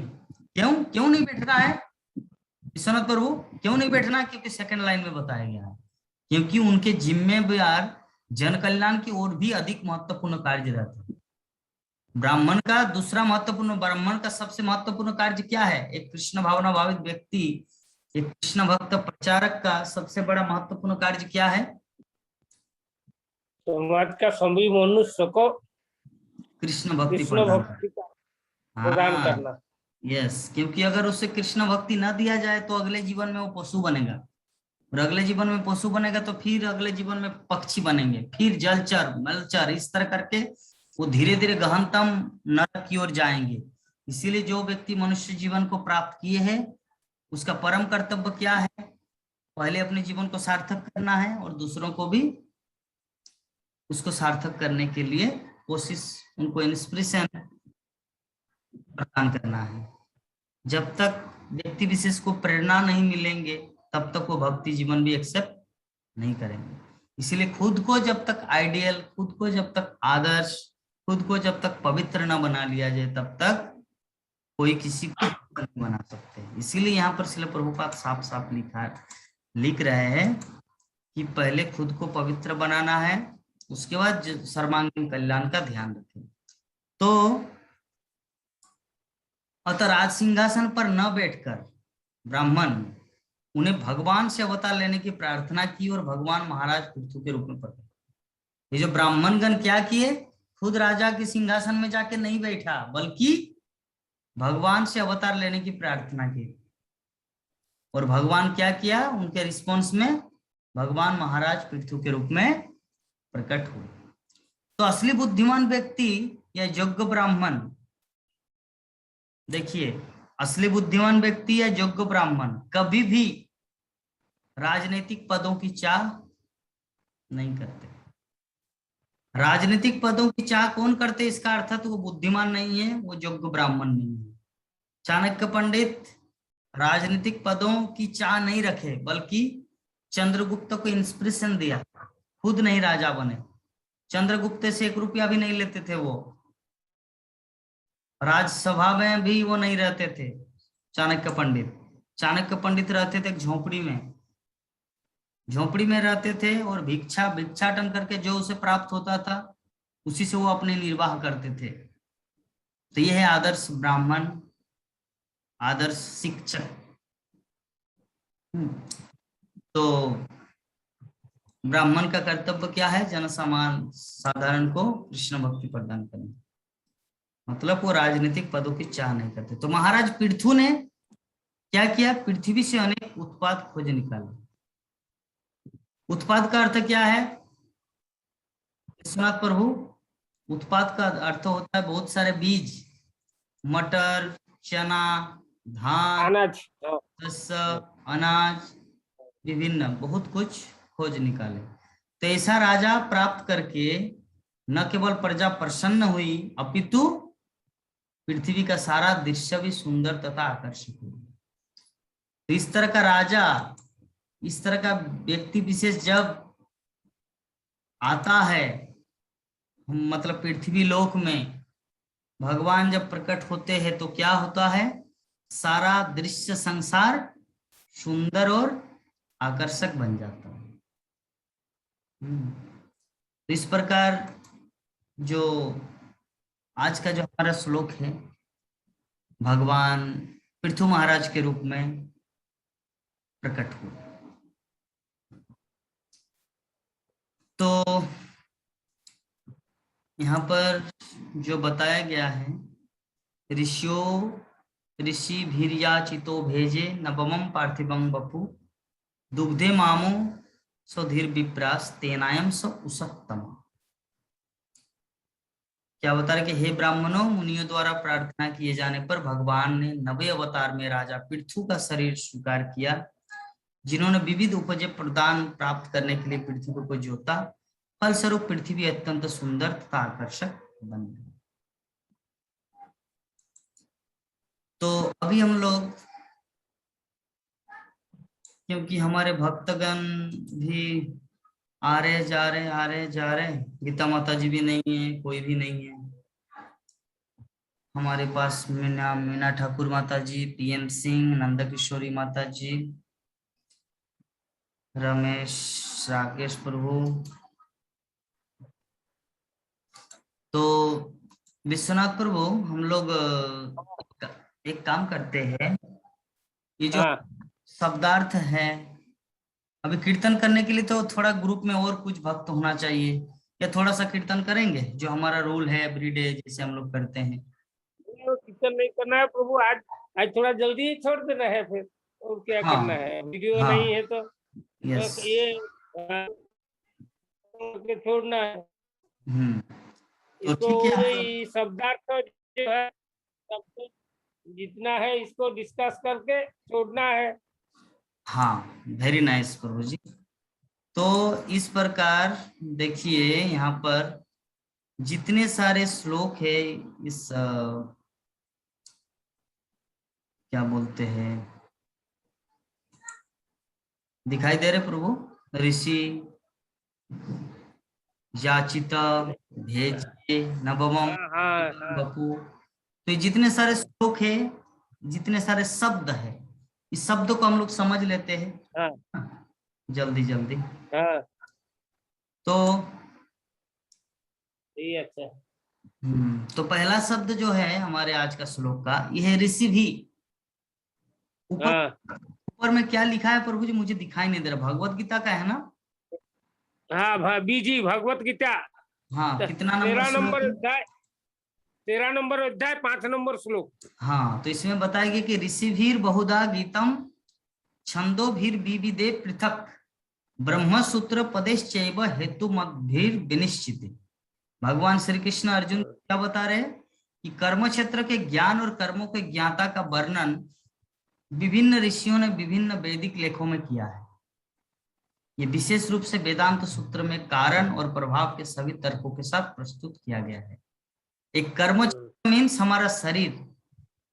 क्यों नहीं बैठ रहा है विश्वनाथ प्रभु? क्यों नहीं बैठना? क्योंकि सेकंड लाइन में बताया गया है, क्योंकि उनके जिम्मेदार जन कल्याण की ओर भी अधिक महत्वपूर्ण कार्य रहता है। ब्राह्मण का दूसरा महत्वपूर्ण, ब्राह्मण का सबसे महत्वपूर्ण कार्य क्या है? एक कृष्ण भावना भावित व्यक्ति, एक कृष्ण भक्त प्रचारक का सबसे बड़ा महत्वपूर्ण कार्य क्या है? समाज का सभी मनुष्य को कृष्ण भक्ति प्रदान करना। यस, क्योंकि अगर उसे कृष्ण भक्ति न दिया जाए तो अगले जीवन में वो पशु बनेगा, और अगले जीवन में पशु बनेगा तो फिर अगले जीवन में पक्षी बनेंगे, फिर जलचर, मलचर, इस तरह करके वो धीरे धीरे गहनतम नरक की ओर जाएंगे। इसीलिए जो व्यक्ति मनुष्य जीवन को प्राप्त किए हैं उसका परम कर्तव्य क्या है? पहले अपने जीवन को सार्थक करना है और दूसरों को भी उसको सार्थक करने के लिए कोशिश, उनको इंस्पिरेशन प्रदान करना है। जब तक व्यक्ति विशेष को प्रेरणा नहीं मिलेंगे तब तक वो भक्ति जीवन भी एक्सेप्ट नहीं करेंगे। इसलिए खुद को जब तक आइडियल, खुद को जब तक आदर्श, खुद को जब तक पवित्र न बना लिया जाए तब तक कोई किसी को नहीं बना सकते। इसीलिए यहाँ पर श्रील प्रभुपाद साफ साफ लिख रहे हैं कि पहले खुद को पवित्र बनाना है, उसके बाद सर्वांगीण कल्याण का ध्यान रखें। तो अतः राज सिंहासन पर न बैठकर ब्राह्मण उन्हें भगवान से अवतार लेने की प्रार्थना की और भगवान महाराज पृथु के रूप में प्रकट। ये जो ब्राह्मण गण क्या किए, खुद राजा के सिंहासन में जाके नहीं बैठा, बल्कि भगवान से अवतार लेने की प्रार्थना की। और भगवान क्या किया, उनके रिस्पॉन्स में भगवान महाराज पृथु के रूप में प्रकट हुए। तो असली बुद्धिमान व्यक्ति या योग्य ब्राह्मण, देखिए असली बुद्धिमान व्यक्ति या योग्य ब्राह्मण कभी भी राजनीतिक पदों की चाह नहीं करते। राजनीतिक पदों की चाह कौन करते, इसका अर्थात वो बुद्धिमान नहीं है, वो योग्य ब्राह्मण नहीं है। चाणक्य पंडित राजनीतिक पदों की चाह नहीं रखे, बल्कि चंद्रगुप्त को इंस्पिरेशन दिया, खुद नहीं राजा बने। चंद्रगुप्त से 1 रुपया भी नहीं लेते थे, वो राज्यसभा में भी वो नहीं रहते थे। चाणक्य पंडित रहते थे झोपड़ी में रहते थे, और भिक्षाटन करके जो उसे प्राप्त होता था उसी से वो अपने निर्वाह करते थे। तो यह है आदर्श ब्राह्मण, आदर्श शिक्षक। तो ब्राह्मण का कर्तव्य क्या है, साधारण को कृष्ण भक्ति प्रदान करना, मतलब वो राजनीतिक पदों की चाह नहीं करते। तो महाराज पृथु ने क्या किया, पृथ्वी से अनेक उत्पाद खोज निकाले। उत्पाद का अर्थ क्या है विश्वनाथ प्रभु? उत्पाद का अर्थ होता है बहुत सारे बीज, मटर, चना, धान, अनाज, शस्य, अनाज, विभिन्न बहुत कुछ खोज निकाले। तो ऐसा राजा प्राप्त करके न केवल प्रजा प्रसन्न हुई, अपितु पृथ्वी का सारा दृश्य भी सुंदर तथा आकर्षक हुआ। तो इस तरह का राजा, इस तरह का व्यक्ति विशेष जब आता है, मतलब पृथ्वी लोक में भगवान जब प्रकट होते हैं तो क्या होता है, सारा दृश्य संसार सुंदर और आकर्षक बन जाता है। तो इस प्रकार जो आज का जो हमारा श्लोक है, भगवान पृथु महाराज के रूप में प्रकट हुए। तो यहाँ पर जो बताया गया है, ऋषि भीर्याचितो भेजे नवमं पार्थिवं वपु दुग्धे मामो स्वधीर विप्रास तेनायम स उसत्तम। क्या बता रहे कि हे ब्राह्मणों, मुनियों द्वारा प्रार्थना किए जाने पर भगवान ने 90 अवतार में राजा पृथु का शरीर स्वीकार किया, जिन्होंने विविध उपजे प्रदान प्राप्त करने के लिए पृथ्वी को जोता। फलस्वरूप पृथ्वी अत्यंत सुंदर तथा आकर्षक बन गई। तो अभी हम लोग, क्योंकि हमारे भक्तगण भी आ रहे जा रहे, गीता माता जी भी नहीं है, कोई भी नहीं है हमारे पास। मीना ठाकुर माता जी, PM सिंह, नंद किशोरी माता जी, रमेश राकेश प्रभु। तो विश्वनाथ प्रभु, हम लोग एक काम करते हैं, ये जो शब्दार्थ है, अभी कीर्तन करने के लिए तो थोड़ा ग्रुप में और कुछ भक्त होना चाहिए, या थोड़ा सा कीर्तन करेंगे जो हमारा रूल है एवरीडे, जैसे हम लोग करते हैं। कीर्तन नहीं करना है प्रभु, आज थोड़ा जल्दी ही छोड़ देना है, फिर और क्या करना है। वीडियो नहीं है तो यस, ये छोड़ना है। तो ठीक है, इसको शब्दार्थ जो है सब जितना है इसको डिस्कस करके छोड़ना है। हाँ, वेरी नाइस प्रभु जी। तो इस प्रकार देखिए, यहाँ पर जितने सारे श्लोक है, इस क्या बोलते हैं, दिखाई दे रहे प्रभु? ऋषि याचित भेजे नवमं बपू। तो ये जितने सारे श्लोक है, जितने सारे शब्द है, इस शब्द को हम लोग समझ लेते हैं जल्दी जल्दी। तो ये अच्छा, तो पहला शब्द जो है हमारे आज का श्लोक का, यह है ऋषि भी। ऊपर हाँ ऊपर में क्या लिखा है प्रभु जी, मुझे दिखाई नहीं दे रहा। भगवत गीता का है ना? हाँ बीजी भगवत गीता हाँ, कितना नंबर 13 श्लोक नंबर है? अध्याय, 13 नंबर अध्याय 5 नंबर श्लोक। हाँ, तो इसमें बताया गया कि ऋषिभीर बहुधा गीतम छंदोभीर विविधे पृथक ब्रह्म सूत्र पदेश्चैव हेतु मद्भीर विनिश्चित। भगवान श्री कृष्ण अर्जुन को क्या बता रहे हैं कि कर्म क्षेत्र के ज्ञान और कर्मों के ज्ञाता का वर्णन विभिन्न ऋषियों ने विभिन्न वैदिक लेखों में किया है। ये विशेष रूप से वेदांत सूत्र में कारण और प्रभाव के सभी तर्कों के साथ प्रस्तुत किया गया है। एक कर्म मीन्स हमारा शरीर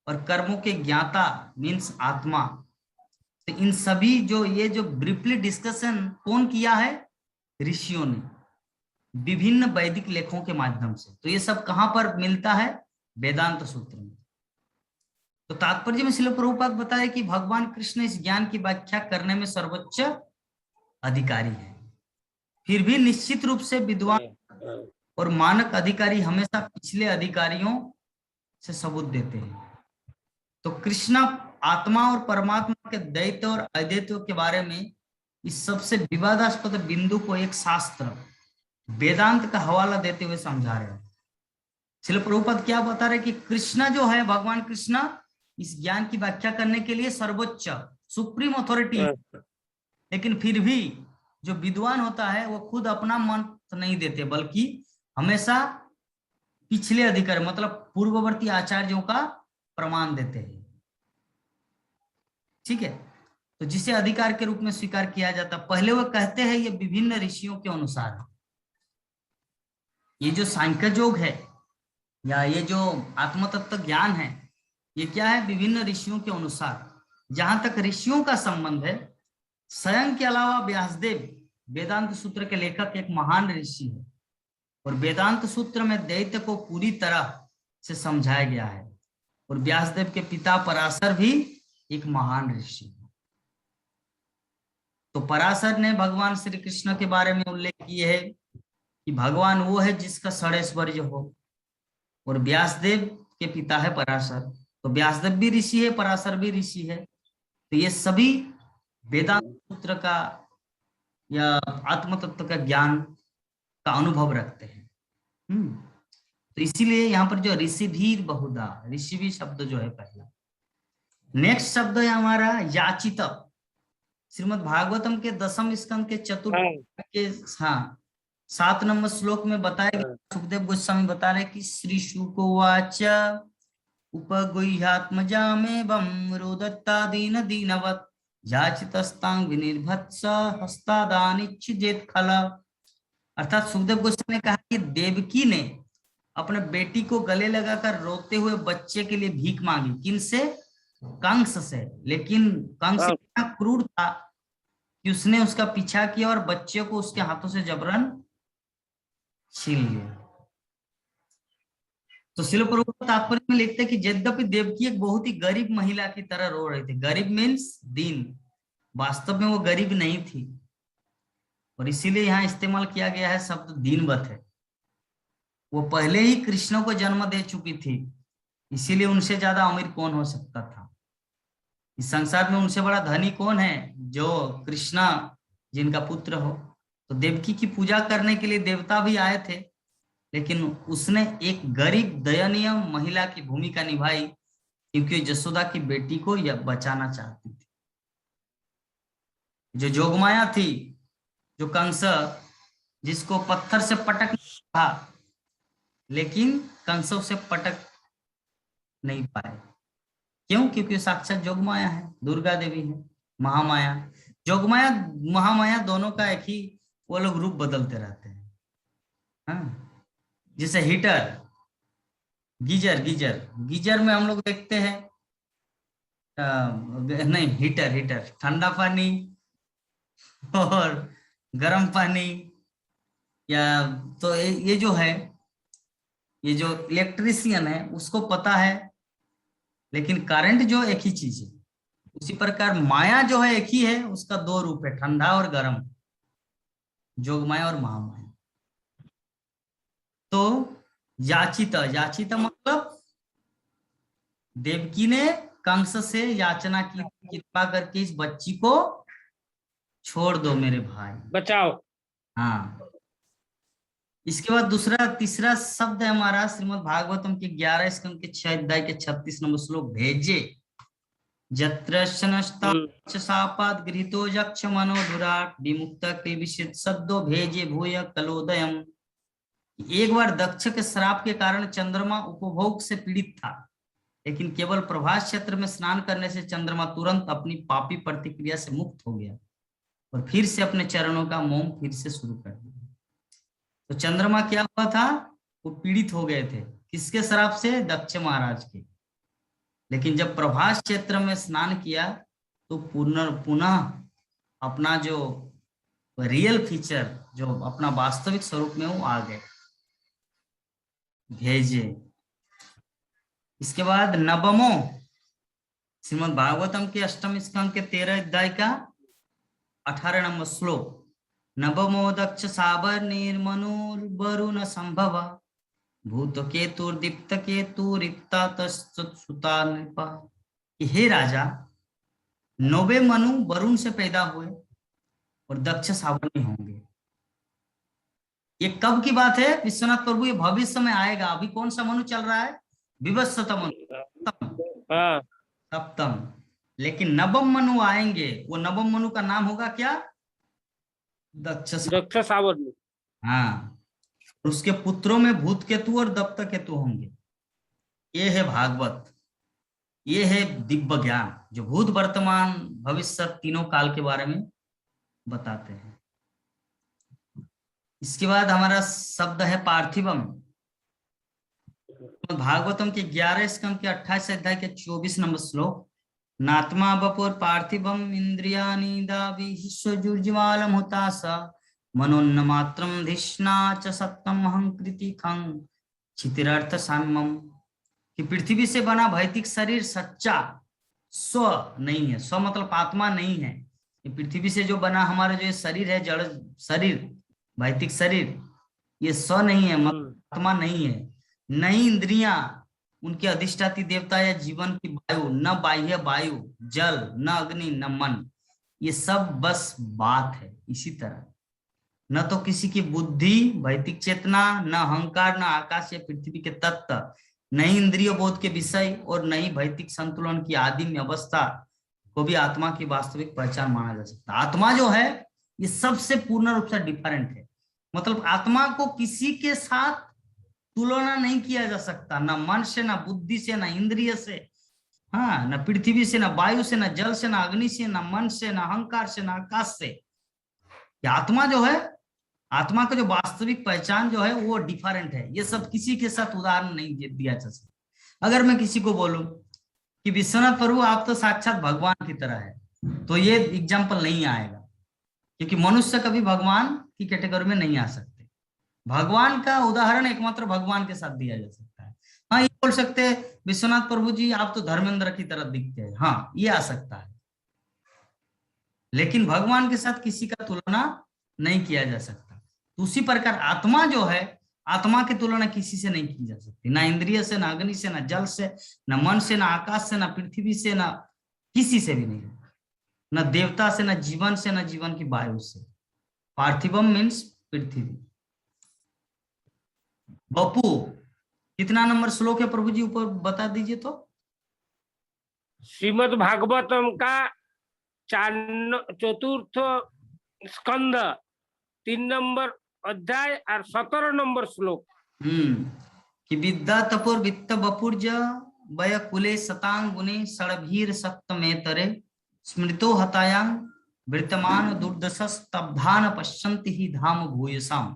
और कर्मों के ज्ञाता मीन्स आत्मा। तो इन सभी जो ये जो ब्रीफली डिस्कशन कौन किया है? ऋषियों ने, विभिन्न वैदिक लेखों के माध्यम से। तो ये सब कहां पर मिलता है? वेदांत सूत्र में। तो तात्पर्य में श्रील प्रभुपाद बताया कि भगवान कृष्ण इस ज्ञान की व्याख्या करने में सर्वोच्च अधिकारी है। फिर भी निश्चित रूप से विद्वान और मानक अधिकारी हमेशा पिछले अधिकारियों से सबूत देते हैं। तो कृष्ण आत्मा और परमात्मा के द्वैत और अद्वैत के बारे में इस सबसे विवादास्पद बिंदु को एक शास्त्र वेदांत का हवाला देते हुए समझा रहे हैं। श्रील प्रभुपाद क्या बता रहे कि कृष्ण जो है, भगवान कृष्ण इस ज्ञान की व्याख्या करने के लिए सर्वोच्च सुप्रीम अथॉरिटी है। लेकिन फिर भी जो विद्वान होता है वो खुद अपना मत नहीं देते, बल्कि हमेशा पिछले अधिकारी मतलब पूर्ववर्ती आचार्यों का प्रमाण देते हैं। ठीक है, तो जिसे अधिकार के रूप में स्वीकार किया जाता। पहले वो कहते हैं ये विभिन्न ऋषियों के अनुसार है। ये जो सांख्य योग है या ये जो आत्म तत्व ज्ञान है, ये क्या है? विभिन्न ऋषियों के अनुसार। जहां तक ऋषियों का संबंध है, स्वयं के अलावा व्यासदेव वेदांत सूत्र के लेखक एक महान ऋषि है और वेदांत सूत्र में दैत्य को पूरी तरह से समझाया गया है। और व्यासदेव के पिता पराशर भी एक महान ऋषि है। तो पराशर ने भगवान श्री कृष्ण के बारे में उल्लेख किए है कि भगवान वो है जिसका षडैश्वर्य हो, और व्यासदेव के पिता है पराशर। तो व्यासदेव भी ऋषि है, पराशर भी ऋषि है। तो ये सभी वेदांत सूत्र का या आत्म तत्व का ज्ञान का अनुभव रखते हैं। तो इसीलिए यहाँ पर जो ऋषि भीर बहुधा, ऋषि भी शब्द जो है पहला। नेक्स्ट शब्द है हमारा याचित। श्रीमद् भागवतम के 10वें स्कंद के चतुर्थ के 7 नंबर श्लोक में बताया गया, सुखदेव गोस्वामी बता रहे कि श्री शुकोवाच उपगुह्यात्मजामेवं रोदत्तादीन दीनवत् याचितस्तां विनिर्भत्स हस्तादानिच्छिदेत खल। अर्थात सुखदेव गोस्वामी ने कहा कि देवकी ने अपने बेटी को गले लगाकर रोते हुए बच्चे के लिए भीख मांगी। किनसे? कंस से। लेकिन कंस इतना क्रूर था कि उसने उसका पीछा किया और बच्चे को उसके हाथों से जबरन छीन लिया। तो श्रील प्रभुपाद तात्पर्य में लिखते हैं कि यद्यपि देवकी एक बहुत ही गरीब महिला की तरह रो रही थी। गरीब मीन्स दीन, वास्तव में वो गरीब नहीं थी, और इसीलिए यहाँ इस्तेमाल किया गया है शब्द दीनवत है। वो पहले ही कृष्ण को जन्म दे चुकी थी, इसीलिए उनसे ज्यादा अमीर कौन हो सकता था? इस संसार में उनसे बड़ा धनी कौन है? जो कृष्णा जिनका पुत्र हो। तो देवकी की पूजा करने के लिए देवता भी आए थे, लेकिन उसने एक गरीब दयनीय महिला की भूमिका निभाई, क्योंकि जसोदा की बेटी को यह बचाना चाहती थी। जो जोगमाया थी, जो कंस जिसको पत्थर से पटक था, लेकिन कंस उसे पटक नहीं पाए। क्यों? क्योंकि साक्षात जोगमाया है, दुर्गा देवी है, महामाया। जोगमाया महामाया दोनों का एक ही वो लोग रूप बदलते रहते हैं। हाँ, जैसे हीटर, गीजर में हम लोग देखते हैं नहीं, हीटर ठंडा पानी और गर्म पानी, या तो ये जो है, ये जो इलेक्ट्रीशियन है उसको पता है, लेकिन करंट जो एक ही चीज है। उसी प्रकार माया जो है एक ही है, उसका 2 रूप है, ठंडा और गर्म, जोगमाया और महामाया। तो याचिता, याचिता मतलब देवकी ने कंस से याचना की, कृपा करके इस बच्ची को छोड़ दो मेरे भाई। बचाओ। हाँ, इसके बाद दूसरा तीसरा शब्द है हमारा श्रीमद् भागवतम के 11 स्कंद के 6 अध्याय के 36 नंबर श्लोक, भेजे जत्र शापाद गृहीतो यक्ष मनोधुराट विमुक्त कृविषित सद्दो भेजे भूय कलोदयम। एक बार दक्ष के श्राप के कारण चंद्रमा उपभोग से पीड़ित था, लेकिन केवल प्रभास क्षेत्र में स्नान करने से चंद्रमा तुरंत अपनी पापी प्रतिक्रिया से मुक्त हो गया और फिर से अपने चरणों का मोम फिर से शुरू कर दिया। तो चंद्रमा क्या हुआ था, वो पीड़ित हो गए थे, किसके श्राप से, दक्ष महाराज के। लेकिन जब प्रभास क्षेत्र में स्नान किया तो पुनः अपना जो रियल फीचर, जो अपना वास्तविक स्वरूप में वो आ गए, भेजे। इसके बाद नवमो श्रीमद् भागवतम के 8वें स्कंद के 13 अध्याय का 18 नंबर श्लोक, नवमो दक्ष साबर निर्मनुर्वरुण संभव भूत केतुर्दीप्त केतुरिप्ता तत्सुता नृपा। हे राजा, 9वें मनु वरुण से पैदा हुए और दक्ष सावर्णी होंगे। ये कब की बात है विश्वनाथ प्रभु, ये भविष्य में आएगा। अभी कौन सा मनु चल रहा है, विवस्वत मनु, सप्तम। लेकिन नवम मनु आएंगे, वो नवम मनु का नाम होगा क्या, दक्ष सावर्णी। हाँ, उसके पुत्रों में भूत केतु और दत्त केतु होंगे। ये है भागवत, ये है दिव्य ज्ञान जो भूत वर्तमान भविष्य तीनों काल के बारे में बताते हैं। इसके बाद हमारा शब्द है पार्थिवम। भागवतम के 11 स्कंद के 28 अध्याय के 24 नंबर श्लोक, नात्मा बपुर पार्थिवम इंद्रियाणि दाविश्वजुर्ज्वालम हुतासा मनोन्न मात्रम धिष्णा च सत्यम अहंकृति खं क्षितिरर्थ साम्यम। कि पृथ्वी से बना भौतिक शरीर सच्चा स्व नहीं है। स्व मतलब आत्मा नहीं है। ये पृथ्वी से जो बना हमारा जो शरीर है, जड़ शरीर, भौतिक शरीर, ये स्व नहीं है, आत्मा नहीं है। नहीं इंद्रियां, उनके अधिष्ठाती देवता या जीवन की वायु, न बाह्य वायु, जल, न अग्नि, न मन, ये सब बस बात है। इसी तरह न तो किसी की बुद्धि, भौतिक चेतना, न अहंकार, न आकाश या पृथ्वी के तत्व, न ही इंद्रिय बोध के विषय और न ही भौतिक संतुलन की आदिम अवस्था को भी आत्मा की वास्तविक पहचान माना जा सकता। आत्मा जो है ये सबसे पूर्ण रूप से डिफरेंट है। मतलब आत्मा को किसी के साथ तुलना नहीं किया जा सकता, ना मन से, ना बुद्धि से, ना इंद्रिय से, हाँ, ना पृथ्वी से, ना वायु से, ना जल से, ना अग्नि से, ना मन से, ना अहंकार से, ना आकाश से। आत्मा जो है, आत्मा का जो वास्तविक पहचान जो है वो डिफरेंट है। ये सब किसी के साथ उदाहरण नहीं दिया जा सकता। अगर मैं किसी को बोलूं कि विश्वनाथ प्रभु आप तो साक्षात भगवान की तरह है, तो ये एग्जाम्पल नहीं आएगा, क्योंकि मनुष्य कभी भगवान की कैटेगरी में नहीं आ सकते। भगवान का उदाहरण एकमात्र भगवान के साथ दिया जा सकता है। हाँ, ये बोल सकते हैं विश्वनाथ प्रभु जी आप तो धर्मेंद्र की तरह दिखते हैं, हाँ ये आ सकता है, लेकिन भगवान के साथ किसी का तुलना नहीं किया जा सकता। उसी प्रकार आत्मा जो है, आत्मा की तुलना किसी से नहीं की जा सकती, ना इंद्रिय से, ना अग्नि से, ना जल से, ना मन से, ना आकाश से, ना पृथ्वी से, ना किसी से भी नहीं, ना देवता से, ना जीवन से, ना जीवन की वायु से। पार्थिवम मीन्स पृथ्वी। बपू कितना नंबर श्लोक है प्रभु जी, ऊपर बता दीजिए तो। श्रीमद् भागवतम का 4 स्कंद 3 नंबर अध्याय और 17 नंबर श्लोक। कि विद्या तपोर वित्त बपुर्ज वय कुले सतांग गुणे षडभीर सप्तमेतरे स्मृतो हतायां वर्तमान दुर्दशस्तब्धान पश्यन्ति ही धाम भूयसाम।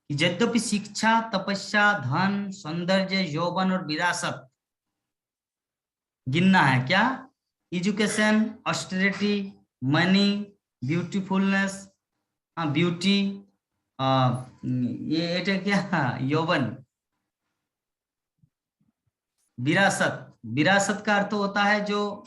यद्यपि शिक्षा, तपस्या, धन, सौंदर्य, यौवन और विरासत गिनना है क्या, education, austerity, money, beautifulness, beauty, ये क्या, यौवन, विरासत। विरासत का अर्थ होता है जो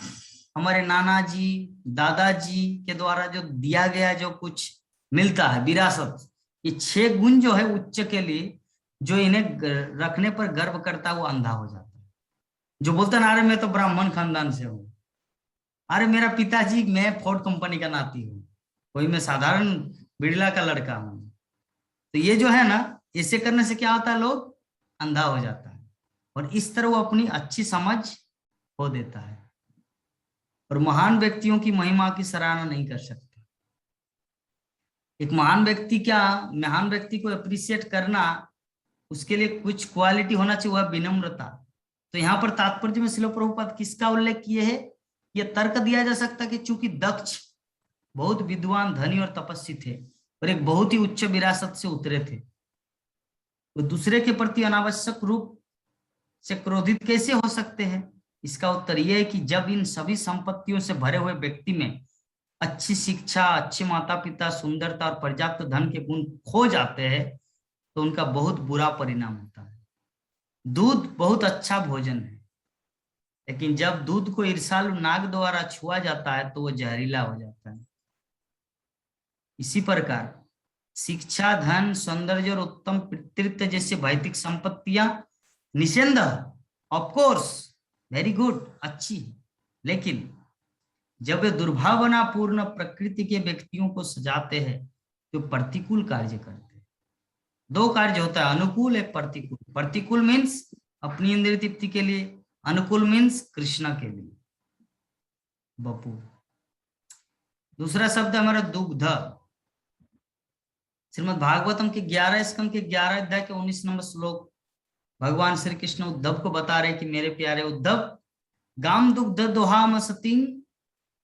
हमारे नाना जी, दादाजी के द्वारा जो दिया गया जो कुछ मिलता है, विरासत। ये 6 गुण जो है उच्च के लिए जो इन्हें रखने पर गर्व करता है वो अंधा हो जाता है। जो बोलता है ना, अरे मैं तो ब्राह्मण खानदान से हूँ, अरे मेरा पिताजी, मैं फोर्ड कंपनी का नाती हूँ, कोई मैं साधारण बिड़ला का लड़का हूँ, तो ये जो है ना, ऐसे करने से क्या होता है, लोग अंधा हो जाता है और इस तरह वो अपनी अच्छी समझ खो देता है और महान व्यक्तियों की महिमा की सराहना नहीं कर सकता। एक महान व्यक्ति महान व्यक्ति को अप्रिशिएट करना, उसके लिए कुछ क्वालिटी होना चाहिए, वह विनम्रता। तो यहाँ पर तात्पर्य में श्रील प्रभुपाद किसका उल्लेख किए है? यह तर्क दिया जा सकता कि चूंकि दक्ष बहुत विद्वान, धनी और तपस्वी थे और एक बहुत ही उच्च विरासत से उतरे थे, वो दूसरे के प्रति अनावश्यक रूप से क्रोधित कैसे हो सकते हैं? इसका उत्तर यह है कि जब इन सभी संपत्तियों से भरे हुए व्यक्ति में अच्छी शिक्षा, अच्छे माता पिता, सुंदरता और पर्याप्त धन के गुण खो जाते हैं तो उनका बहुत बुरा परिणाम होता है। दूध बहुत अच्छा भोजन है, लेकिन जब दूध को ईर्ष्यालु नाग द्वारा छुआ जाता है तो वो जहरीला हो जाता है। इसी प्रकार शिक्षा, धन, सौंदर्य और उत्तम पितृत्व जैसे भौतिक संपत्तियां निस्संदेह ऑफ कोर्स वेरी गुड, अच्छी है, लेकिन जब वे दुर्भावना पूर्ण प्रकृति के व्यक्तियों को सजाते हैं तो प्रतिकूल कार्य करते हैं। दो कार्य होता है, अनुकूल एक प्रतिकूल। प्रतिकूल मीन्स अपनी इंद्रिय तृप्ति के लिए, अनुकूल मीन्स कृष्ण के लिए, बपू। दूसरा शब्द हमारा दुग्ध। श्रीमद् भागवतम के 11 स्कंद के 11 अध्याय के 19 नंबर श्लोक, भगवान श्री कृष्ण उद्धव को बता रहे कि मेरे प्यारे उद्धव, गाम दुग्ध दोहाम सतीं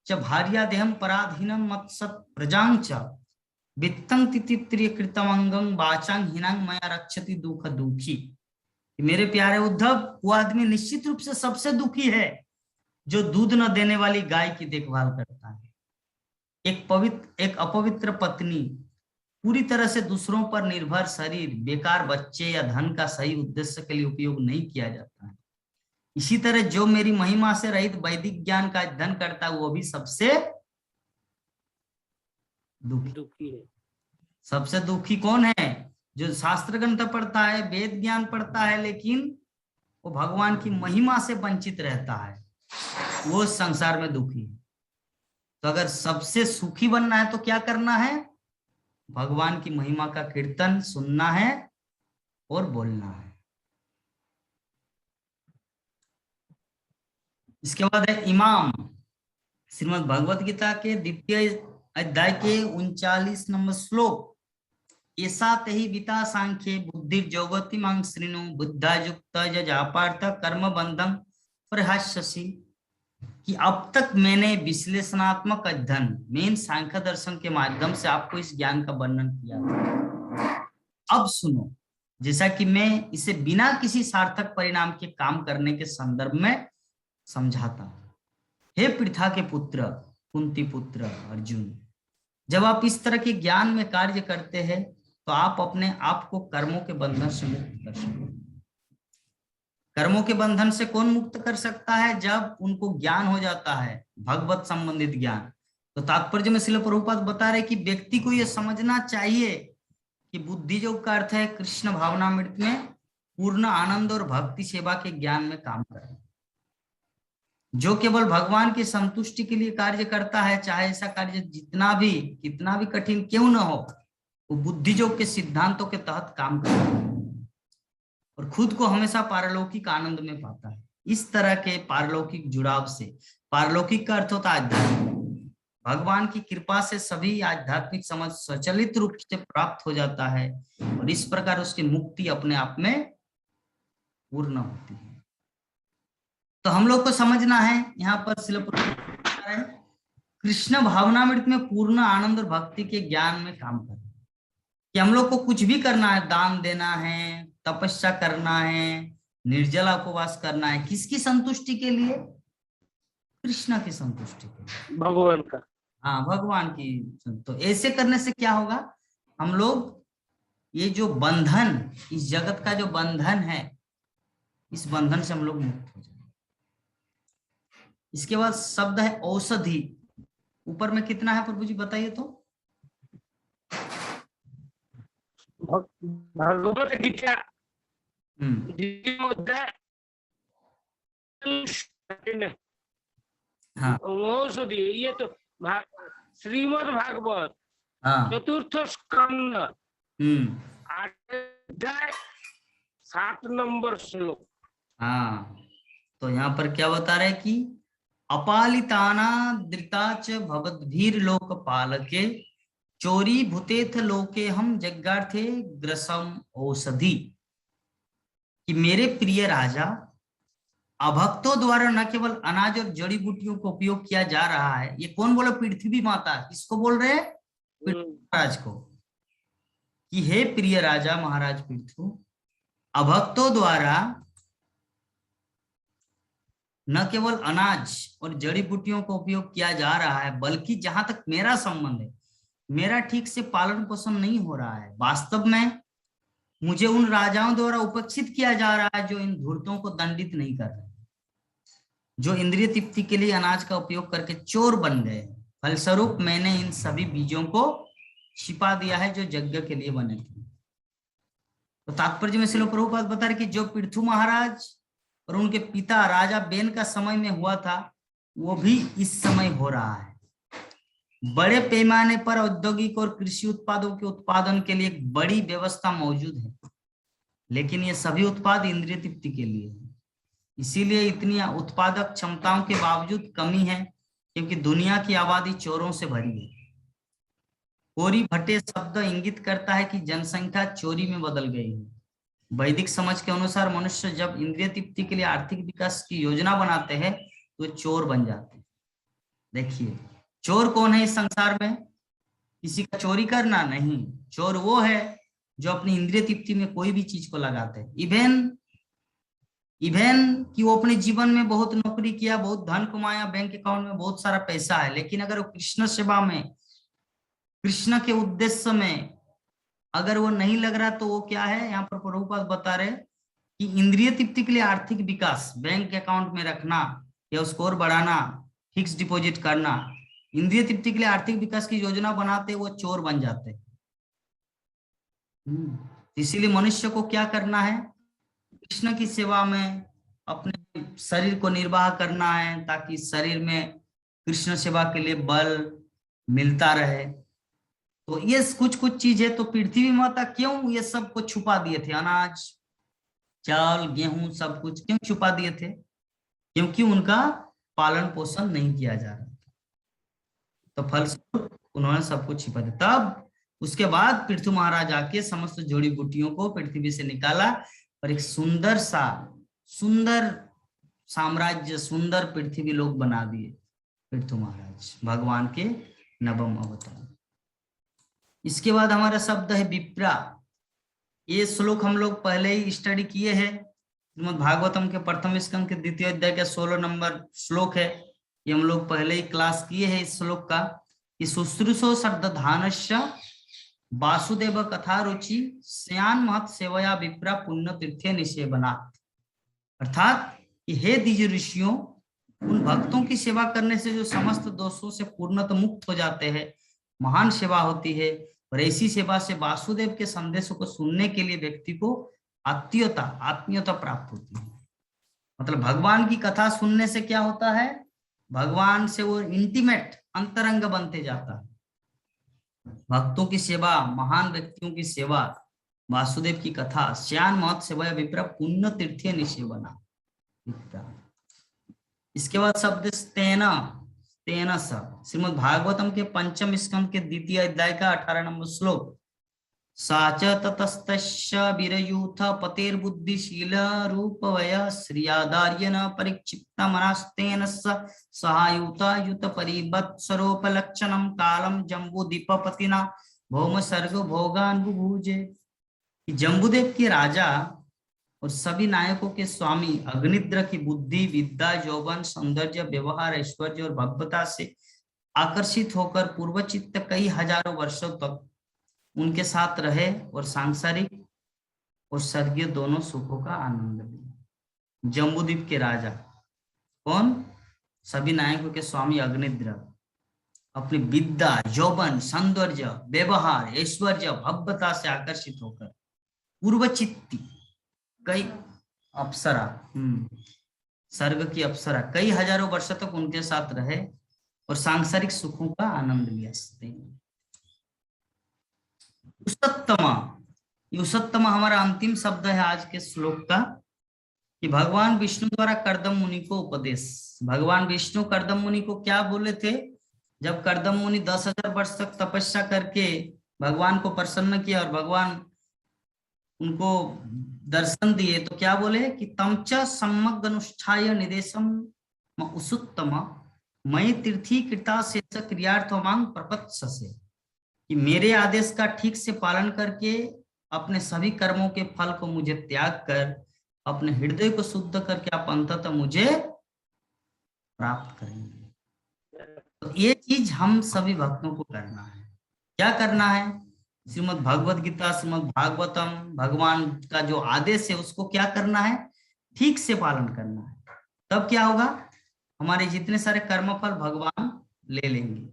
च भार्या देहम पराधीनम मत्सत प्रजां च वित्तं तितित्रिय कृतमंगं वाचां हिनां मया रक्षति दुख दुखी। मेरे प्यारे उद्धव, वो आदमी निश्चित रूप से सबसे दुखी है जो दूध न देने वाली गाय की देखभाल करता है। एक अपवित्र पत्नी, पूरी तरह से दूसरों पर निर्भर शरीर, बेकार बच्चे या धन का सही उद्देश्य के लिए उपयोग नहीं किया जाता है। इसी तरह जो मेरी महिमा से रहित वैदिक ज्ञान का अध्ययन करता है वो भी सबसे दुखी है। सबसे दुखी कौन है? जो शास्त्र ग्रंथ पढ़ता है, वेद ज्ञान पढ़ता है, लेकिन वो भगवान की महिमा से वंचित रहता है, वो संसार में दुखी है। तो अगर सबसे सुखी बनना है तो क्या करना है? भगवान की महिमा का कीर्तन सुनना है और बोलना है। इसके बाद है इमाम। श्रीमद् भगवत गीता के 2 अध्याय के 39 नंबर श्लोक, ऐसा तही विता सांख्ये बुद्धि जोगति मांग श्रीनु बुद्धा युक्त जजापार्थ कर्म बंधम प्रहास्यसि। कि अब तक मैंने विश्लेषणात्मक अध्ययन मेन सांख्य दर्शन के माध्यम से आपको इस ज्ञान का वर्णन किया था। अब सुनो, जैसा कि मैं इसे बिना किसी सार्थक परिणाम के काम करने के संदर्भ में समझाता हूं। हे पृथा के पुत्र, कुंती पुत्र अर्जुन, जब आप इस तरह के ज्ञान में कार्य करते हैं तो आप अपने आप को कर्मों के बंधन से मुक्त कर सकते हैं। कर्मों के बंधन से कौन मुक्त कर सकता है? जब उनको ज्ञान हो जाता है, भगवत संबंधित ज्ञान। तो तात्पर्य में श्रील प्रभुपाद बता रहे कि व्यक्ति को यह समझना चाहिए कि बुद्धि योग का अर्थ है कृष्ण भावनामृत में पूर्ण आनंद और भक्ति सेवा के ज्ञान में काम करना। जो केवल भगवान की संतुष्टि के लिए कार्य करता है, चाहे ऐसा कार्य कितना भी कठिन क्यों न हो, वो बुद्धि योग के सिद्धांतों के तहत काम करता है और खुद को हमेशा पारलौकिक आनंद में पाता है। इस तरह के पारलौकिक जुड़ाव से, पारलौकिक का अर्थ होता है आध्यात्मिक, भगवान की कृपा से सभी आध्यात्मिक समझ स्वचालित रूप से प्राप्त हो जाता है और इस प्रकार उसकी मुक्ति अपने आप में पूर्ण होती है। तो हम लोग को समझना है यहाँ पर श्रील प्रभुपाद कृष्ण भावनामृत में पूर्ण आनंद और भक्ति के ज्ञान में काम करना, कि हम लोग को कुछ भी करना है, दान देना है, तपस्या करना है, निर्जला उपवास करना है, किसकी संतुष्टि के लिए? कृष्ण की संतुष्टि के लिए, भगवान का। हाँ, भगवान की। तो ऐसे करने से क्या होगा? हम लोग ये जो बंधन, इस जगत का जो बंधन है, इस बंधन से हम लोग मुक्त हो जाएंगे। इसके बाद शब्द है औषधि। ऊपर में कितना है प्रभु जी बताइए तो? भगवत गीता द्वितीयोध्याय हाँ औषधि, ये तो श्रीमद् भागवत हाँ चतुर्थ स्कंद हम्म 7 नंबर श्लोक। हाँ, तो यहाँ पर क्या बता रहे कि अपालिताना दृताच भवद्भीर लोक पालके चोरी भूतेथ लोके हम जग्गार्थे ग्रसम औषधि, कि मेरे प्रिय राजा, अभक्तों द्वारा न केवल अनाज और जड़ी बूटियों का उपयोग किया जा रहा है। ये कौन बोला? पृथ्वी माता। किसको बोल रहे हैं? पृथ्वी महाराज को, कि हे प्रिय राजा महाराज पृथु, अभक्तों द्वारा न केवल अनाज और जड़ी बूटियों का उपयोग किया जा रहा है, बल्कि जहां तक मेरा संबंध है, मेरा ठीक से पालन पोषण नहीं हो रहा है। वास्तव में मुझे उन राजाओं द्वारा उपेक्षित किया जा रहा है जो इन धूर्तों को दंडित नहीं कर रहे, जो इंद्रिय तृप्ति के लिए अनाज का उपयोग करके चोर बन गए। फलस्वरूप मैंने इन सभी बीजों को छिपा दिया है जो यज्ञ के लिए बने थे। तो तात्पर्य में श्रील प्रभुपाद बता रहे कि जो पृथु महाराज और उनके पिता राजा बेन का समय में हुआ था, वो भी इस समय हो रहा है। बड़े पैमाने पर औद्योगिक और कृषि उत्पादों के उत्पादन के लिए एक बड़ी व्यवस्था मौजूद है, लेकिन ये सभी उत्पाद इंद्रिय तृप्ति के लिए है। इसीलिए इतनी उत्पादक क्षमताओं के बावजूद कमी है, क्योंकि दुनिया की आबादी चोरों से भरी है। कोरी भट्टे शब्द इंगित करता है कि जनसंख्या चोरी में बदल गई है। वैदिक समझ के अनुसार मनुष्य जब इंद्रिय तृप्ति के लिए आर्थिक विकास की योजना बनाते हैं तो चोर बन जाते हैं। देखिए, चोर कौन है इस संसार में? किसी का चोरी करना नहीं। चोर वो है जो अपनी इंद्रिय तृप्ति में कोई भी चीज को लगाते हैं। इवन कि वो अपने जीवन में बहुत नौकरी किया, बहुत धन कमाया, बैंक अकाउंट में बहुत सारा पैसा है, लेकिन अगर वो कृष्ण सेवा में, कृष्ण के उद्देश्य में अगर वो नहीं लग रहा, तो वो क्या है? यहाँ पर प्रभुपाद बता रहे कि इंद्रिय तृप्ति के लिए आर्थिक विकास, बैंक अकाउंट में रखना या उसको और बढ़ाना, फिक्स डिपॉजिट करना, इंद्रिय तृप्ति के लिए आर्थिक विकास की योजना बनाते, वो चोर बन जाते। इसीलिए मनुष्य को क्या करना है? कृष्ण की सेवा में अपने शरीर को निर्वाह करना है, ताकि शरीर में कृष्ण सेवा के लिए बल मिलता रहे। तो ये कुछ चीजें तो पृथ्वी माता क्यों ये सब को छुपा दिए थे? अनाज, चावल, गेहूं, सब कुछ क्यों छुपा दिए थे? क्योंकि उनका पालन पोषण नहीं किया जा रहा था। तो फलस्वरूप उन्होंने सब कुछ छिपा दिया। तब उसके बाद पृथु महाराज आके समस्त जड़ी बूटियों को पृथ्वी से निकाला और एक सुंदर साम्राज्य, सुंदर पृथ्वी लोग बना दिए पृथु महाराज, भगवान के नवम अवतार। इसके बाद हमारा शब्द है विप्रा। ये श्लोक हम लोग पहले ही स्टडी किए हैं। श्रीमद् भागवतम के प्रथम स्कंद के द्वितीय अध्याय का 16 नंबर श्लोक है। ये हम लोग पहले ही क्लास किए हैं इस श्लोक का। कि शुश्रूषो श्रद्धानस्य वासुदेव कथा रुचि स्यान महत सेवया विप्रा पुण्य तीर्थे निषेवनात्। अर्थात कि हे द्विज ऋषियों, उन भक्तों की सेवा करने से जो समस्त दोषों से पूर्णतः मुक्त हो जाते हैं, महान सेवा होती है। और ऐसी सेवा से वासुदेव के संदेशों को सुनने के लिए व्यक्ति को आत्मीयता प्राप्त होती है। मतलब भगवान की कथा सुनने से क्या होता है? भगवान से वो इंटीमेट, अंतरंग बनते जाता है। भक्तों की सेवा, महान व्यक्तियों की सेवा, वासुदेव की कथा, श्यान महत सेवया विप्रा पुण्य तीर्थे निषेवना। इसके बाद शब्द तेना, तेना सब श्रीमद् भागवतम के पंचम स्कंद के द्वितीय अध्याय का 18 नंबर श्लोक। साच ततस्तस्य वीरयूथ पतेर्बुद्धिशील रूपवय श्रियादार्यन परिक्षिप्त मनास्तेन सहायुता युत परिवत्सरोपलक्षणम कालम जम्बूदीपपतिना भौम सर्ग भोगान बुभुजे। जम्बूदेव के राजा और सभी नायकों के स्वामी अग्निद्र की बुद्धि, विद्या, यौवन, सौंदर्य, व्यवहार, ऐश्वर्य और भव्यता से आकर्षित होकर पूर्वचित्त कई हजारों वर्षों तक उनके साथ रहे और सांसारिक और स्वर्गीय दोनों सुखों का आनंद लिया। जम्बूद्वीप के राजा कौन? सभी नायकों के स्वामी अग्निद्र अपनी विद्या, यौवन, सौंदर्य, व्यवहार, ऐश्वर्य, भव्यता से आकर्षित होकर पूर्वचित्ती कई अप्सरा, स्वर्ग की अप्सरा कई हजारों वर्षों तक उनके साथ रहे और सांसारिक सुखों का आनंद लिया। उसत्तमा, ये उसत्तमा हमारा अंतिम शब्द है आज के श्लोक का, कि भगवान विष्णु द्वारा कर्दम मुनि को उपदेश। भगवान विष्णु कर्दम मुनि को क्या बोले थे? जब कर्दम मुनि 10,000 वर्ष तक तपस्या करके भगवान को प्रसन्न किया और भगवान उनको दर्शन दिए, तो क्या बोले कि तमच सम्यग् अनुष्ठाय निदेशम उसुत्तम मयि तीर्थी कृता शेष क्रियार्थमांग प्रपत्ससे, कि मेरे आदेश का ठीक से पालन करके अपने सभी कर्मों के फल को मुझे त्याग कर अपने हृदय को शुद्ध करके आप अंततः मुझे प्राप्त करेंगे। तो ये चीज हम सभी भक्तों को करना है। क्या करना है? श्रीमद् भगवद गीता, श्रीमद् भागवतम, भगवान का जो आदेश है उसको क्या करना है? ठीक से पालन करना है। तब क्या होगा? हमारे जितने सारे कर्मफल भगवान ले लेंगे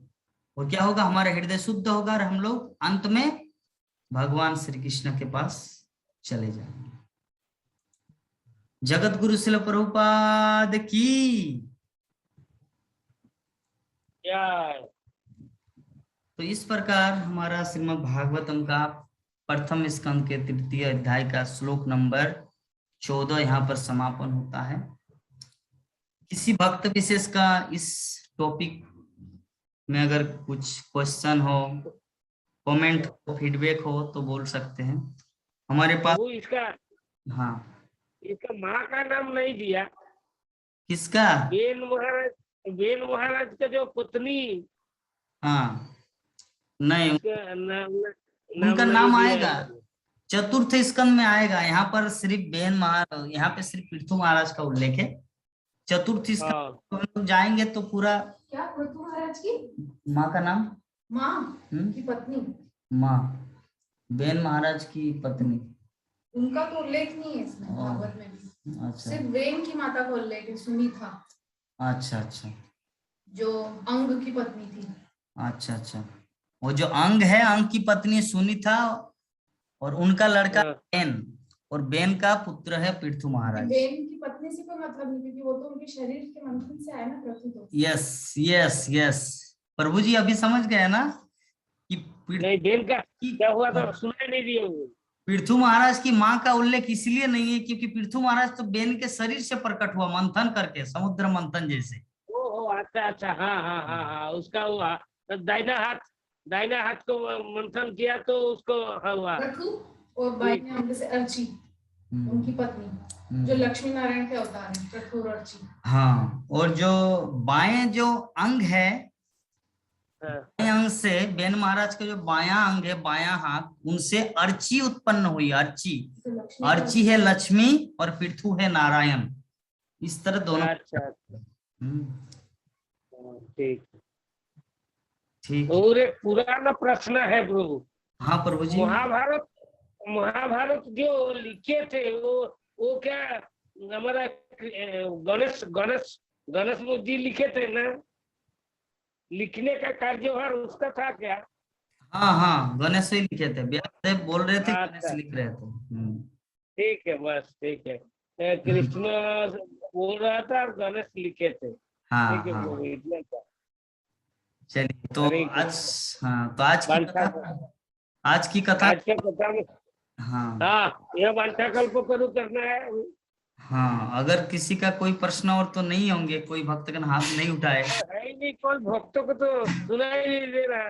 और क्या होगा? हमारा हृदय शुद्ध होगा और हम लोग अंत में भगवान श्री कृष्ण के पास चले जाएंगे। जगत गुरु शिल प्रभुपाद की। तो इस प्रकार हमारा श्रीमद् भागवतम का प्रथम स्कंद के तृतीय अध्याय का श्लोक नंबर 14 यहाँ पर समापन होता है। किसी भक्त विशेष का इस टॉपिक में अगर कुछ क्वेश्चन हो, कमेंट हो, फीडबैक हो तो बोल सकते हैं हमारे पास। वो इसका, हाँ, इसका माँ का नाम नहीं दिया। किसका? बेन महाराज का जो पत्नी, हाँ, नहीं, उनका नहीं नाम दिया आएगा, है। चतुर्थ स्कंद में आएगा। यहाँ पर सिर्फ बेन महाराज, यहाँ पे सिर्फ पृथु महाराज का उल्लेख है। चतुर्थ स्कंद हम लोग जाएंगे तो पूरा। क्या पृथु महाराज की माँ का नाम? माँ की पत्नी, माँ, बेन महाराज की पत्नी, उनका तो उल्लेख नहीं है इसमें भागवत में भी। अच्छा, सिर्फ वेन की माता का उल्लेख है, सुनीता। अच्छा अच्छा, जो अंग की पत्नी थी। अच्छा अच्छा, वो जो अंग है, अंग की पत्नी सुनीता और उनका लड़का बेन, और बेन का पुत्र है पृथु महाराज। वेन की पत्नी से कोई मतलब नहीं, क्योंकि वो तो उनके शरीर के मंथन से आया ना पृथु। तो यस यस यस, प्रभु जी अभी समझ गए ना कि नहीं, बेन का क्या हुआ था सुनाई नहीं दिया। पृथु महाराज की माँ का उल्लेख इसलिए नहीं है क्योंकि पृथु महाराज तो बेन के शरीर से प्रकट हुआ, मंथन करके, समुद्र मंथन जैसे। ओ अच्छा अच्छा, हाँ हाँ हाँ हाँ, उसका हुआ दाहिना हाथ को मंथन किया तो उसको हुआ। पृथु और बाईं अंग से अर्ची, उनकी पत्नी, जो लक्ष्मी नारायण के अवतार हैं, पृथु और अर्ची। हाँ, और जो बाएं जो अंग है, बाएं अंग से बेन महाराज का जो बायां अंग है, बायां हाथ, उनसे अर्ची उत्पन्न हुई। अर्ची है लक्ष्मी और पृथु है नारायण। इस तरह दोनों। अच्छा, ठीक ठीक। और एक पुराना प्रश्न है प्रभु। हाँ प्रभु जी। महाभारत जो लिखे थे वो क्या हमारा गणेश जी लिखे थे ना? लिखने का कार्यभार उसका था क्या? हाँ हाँ, गणेश ही लिखे थे, व्यासदेव बोल रहे थे, गणेश लिख रहे थे। ठीक है, बस ठीक है। कृष्ण बोल रहा था और गणेश लिखे थे। हाँ ठीक है हाँ। प्रभु, इतना था। चलिए, तो आज, हाँ, तो आज की कथा में, हाँ, यह वांछाकल्प करू करना है। हाँ, अगर किसी का कोई प्रश्न और तो नहीं होंगे, कोई भक्तगण हाथ नहीं उठाए है ही नहीं, कोई भक्तों को तो सुनाई नहीं दे रहा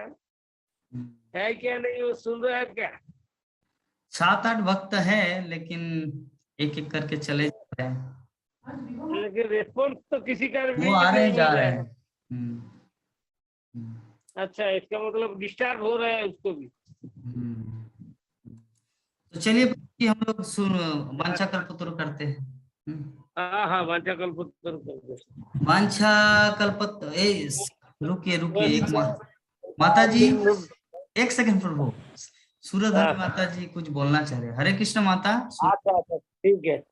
है क्या? नहीं, वो सुन रहा है क्या? 7-8 भक्त है, लेकिन एक एक करके चले जा रहे हैं, लेकिन रेस्पॉन्स तो किसी का भी वो आ रहे नहीं जा मिल रहे रहा हैं। अच्छा, इसका मतलब डिस्टर्ब हो रहा है उसको भी। तो चलिए हम लोग वांछा कल्पतरु करते हैं। हाँ, वांछाकल्प करू करते। वांछा कल्पत, रुकिए एक माता जी, एक सेकंड प्रभु, सूरधर माता जी कुछ बोलना चाह रहे हैं। हरे कृष्ण माता। अच्छा, ठीक है।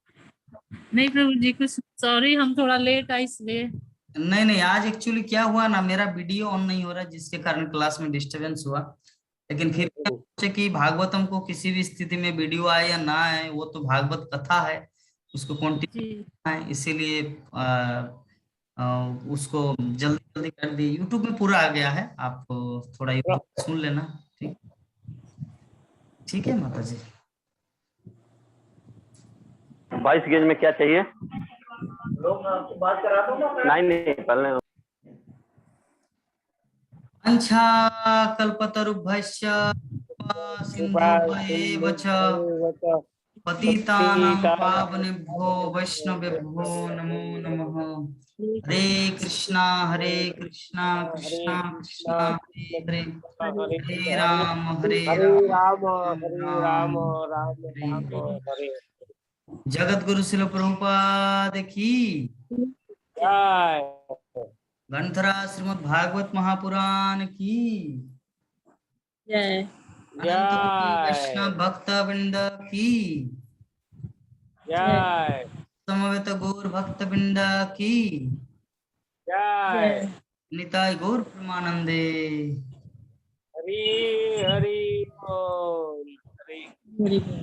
नहीं प्रभु जी, कुछ सॉरी, हम थोड़ा लेट आए इसलिए। नहीं, आज एक्चुअली क्या हुआ ना, मेरा वीडियो ऑन नहीं हो रहा, जिसके कारण क्लास में डिस्टरबेंस हुआ। लेकिन फिर भी हम सोचे कि भागवतम को किसी भी स्थिति में वीडियो आए या ना आए, वो तो भागवत कथा है, उसको कंटिन्यू जी है, इसीलिए उसको जल्दी जल्दी कर दिए। यूट्यूब में पूरा आ गया है, आप थोड़ा यूट्यूब सुन लेना। ठीक, ठीक है माता जी। 22 गेज में क्या चाहिए? नहीं पहले अंछा कल्पतरुभ्यश्च सिन्धुभ्येव च पतितानां पावनेभ्यो वैष्णवेभ्यो नमो नमः। हरे कृष्णा कृष्णा कृष्णा हरे हरे, हरे राम राम राम हरे हरे। जगत गुरु शिल प्रभुपाद की जय। ग्रंथराज श्रीमद् भागवत महापुराण की जय। अनंत कोटि वैष्णव भक्त वृंद की जय समवेत गौर भक्त वृंद की जय। निताय गौर परमानंदे। हरि हरि बोल। हरि हरि बोल।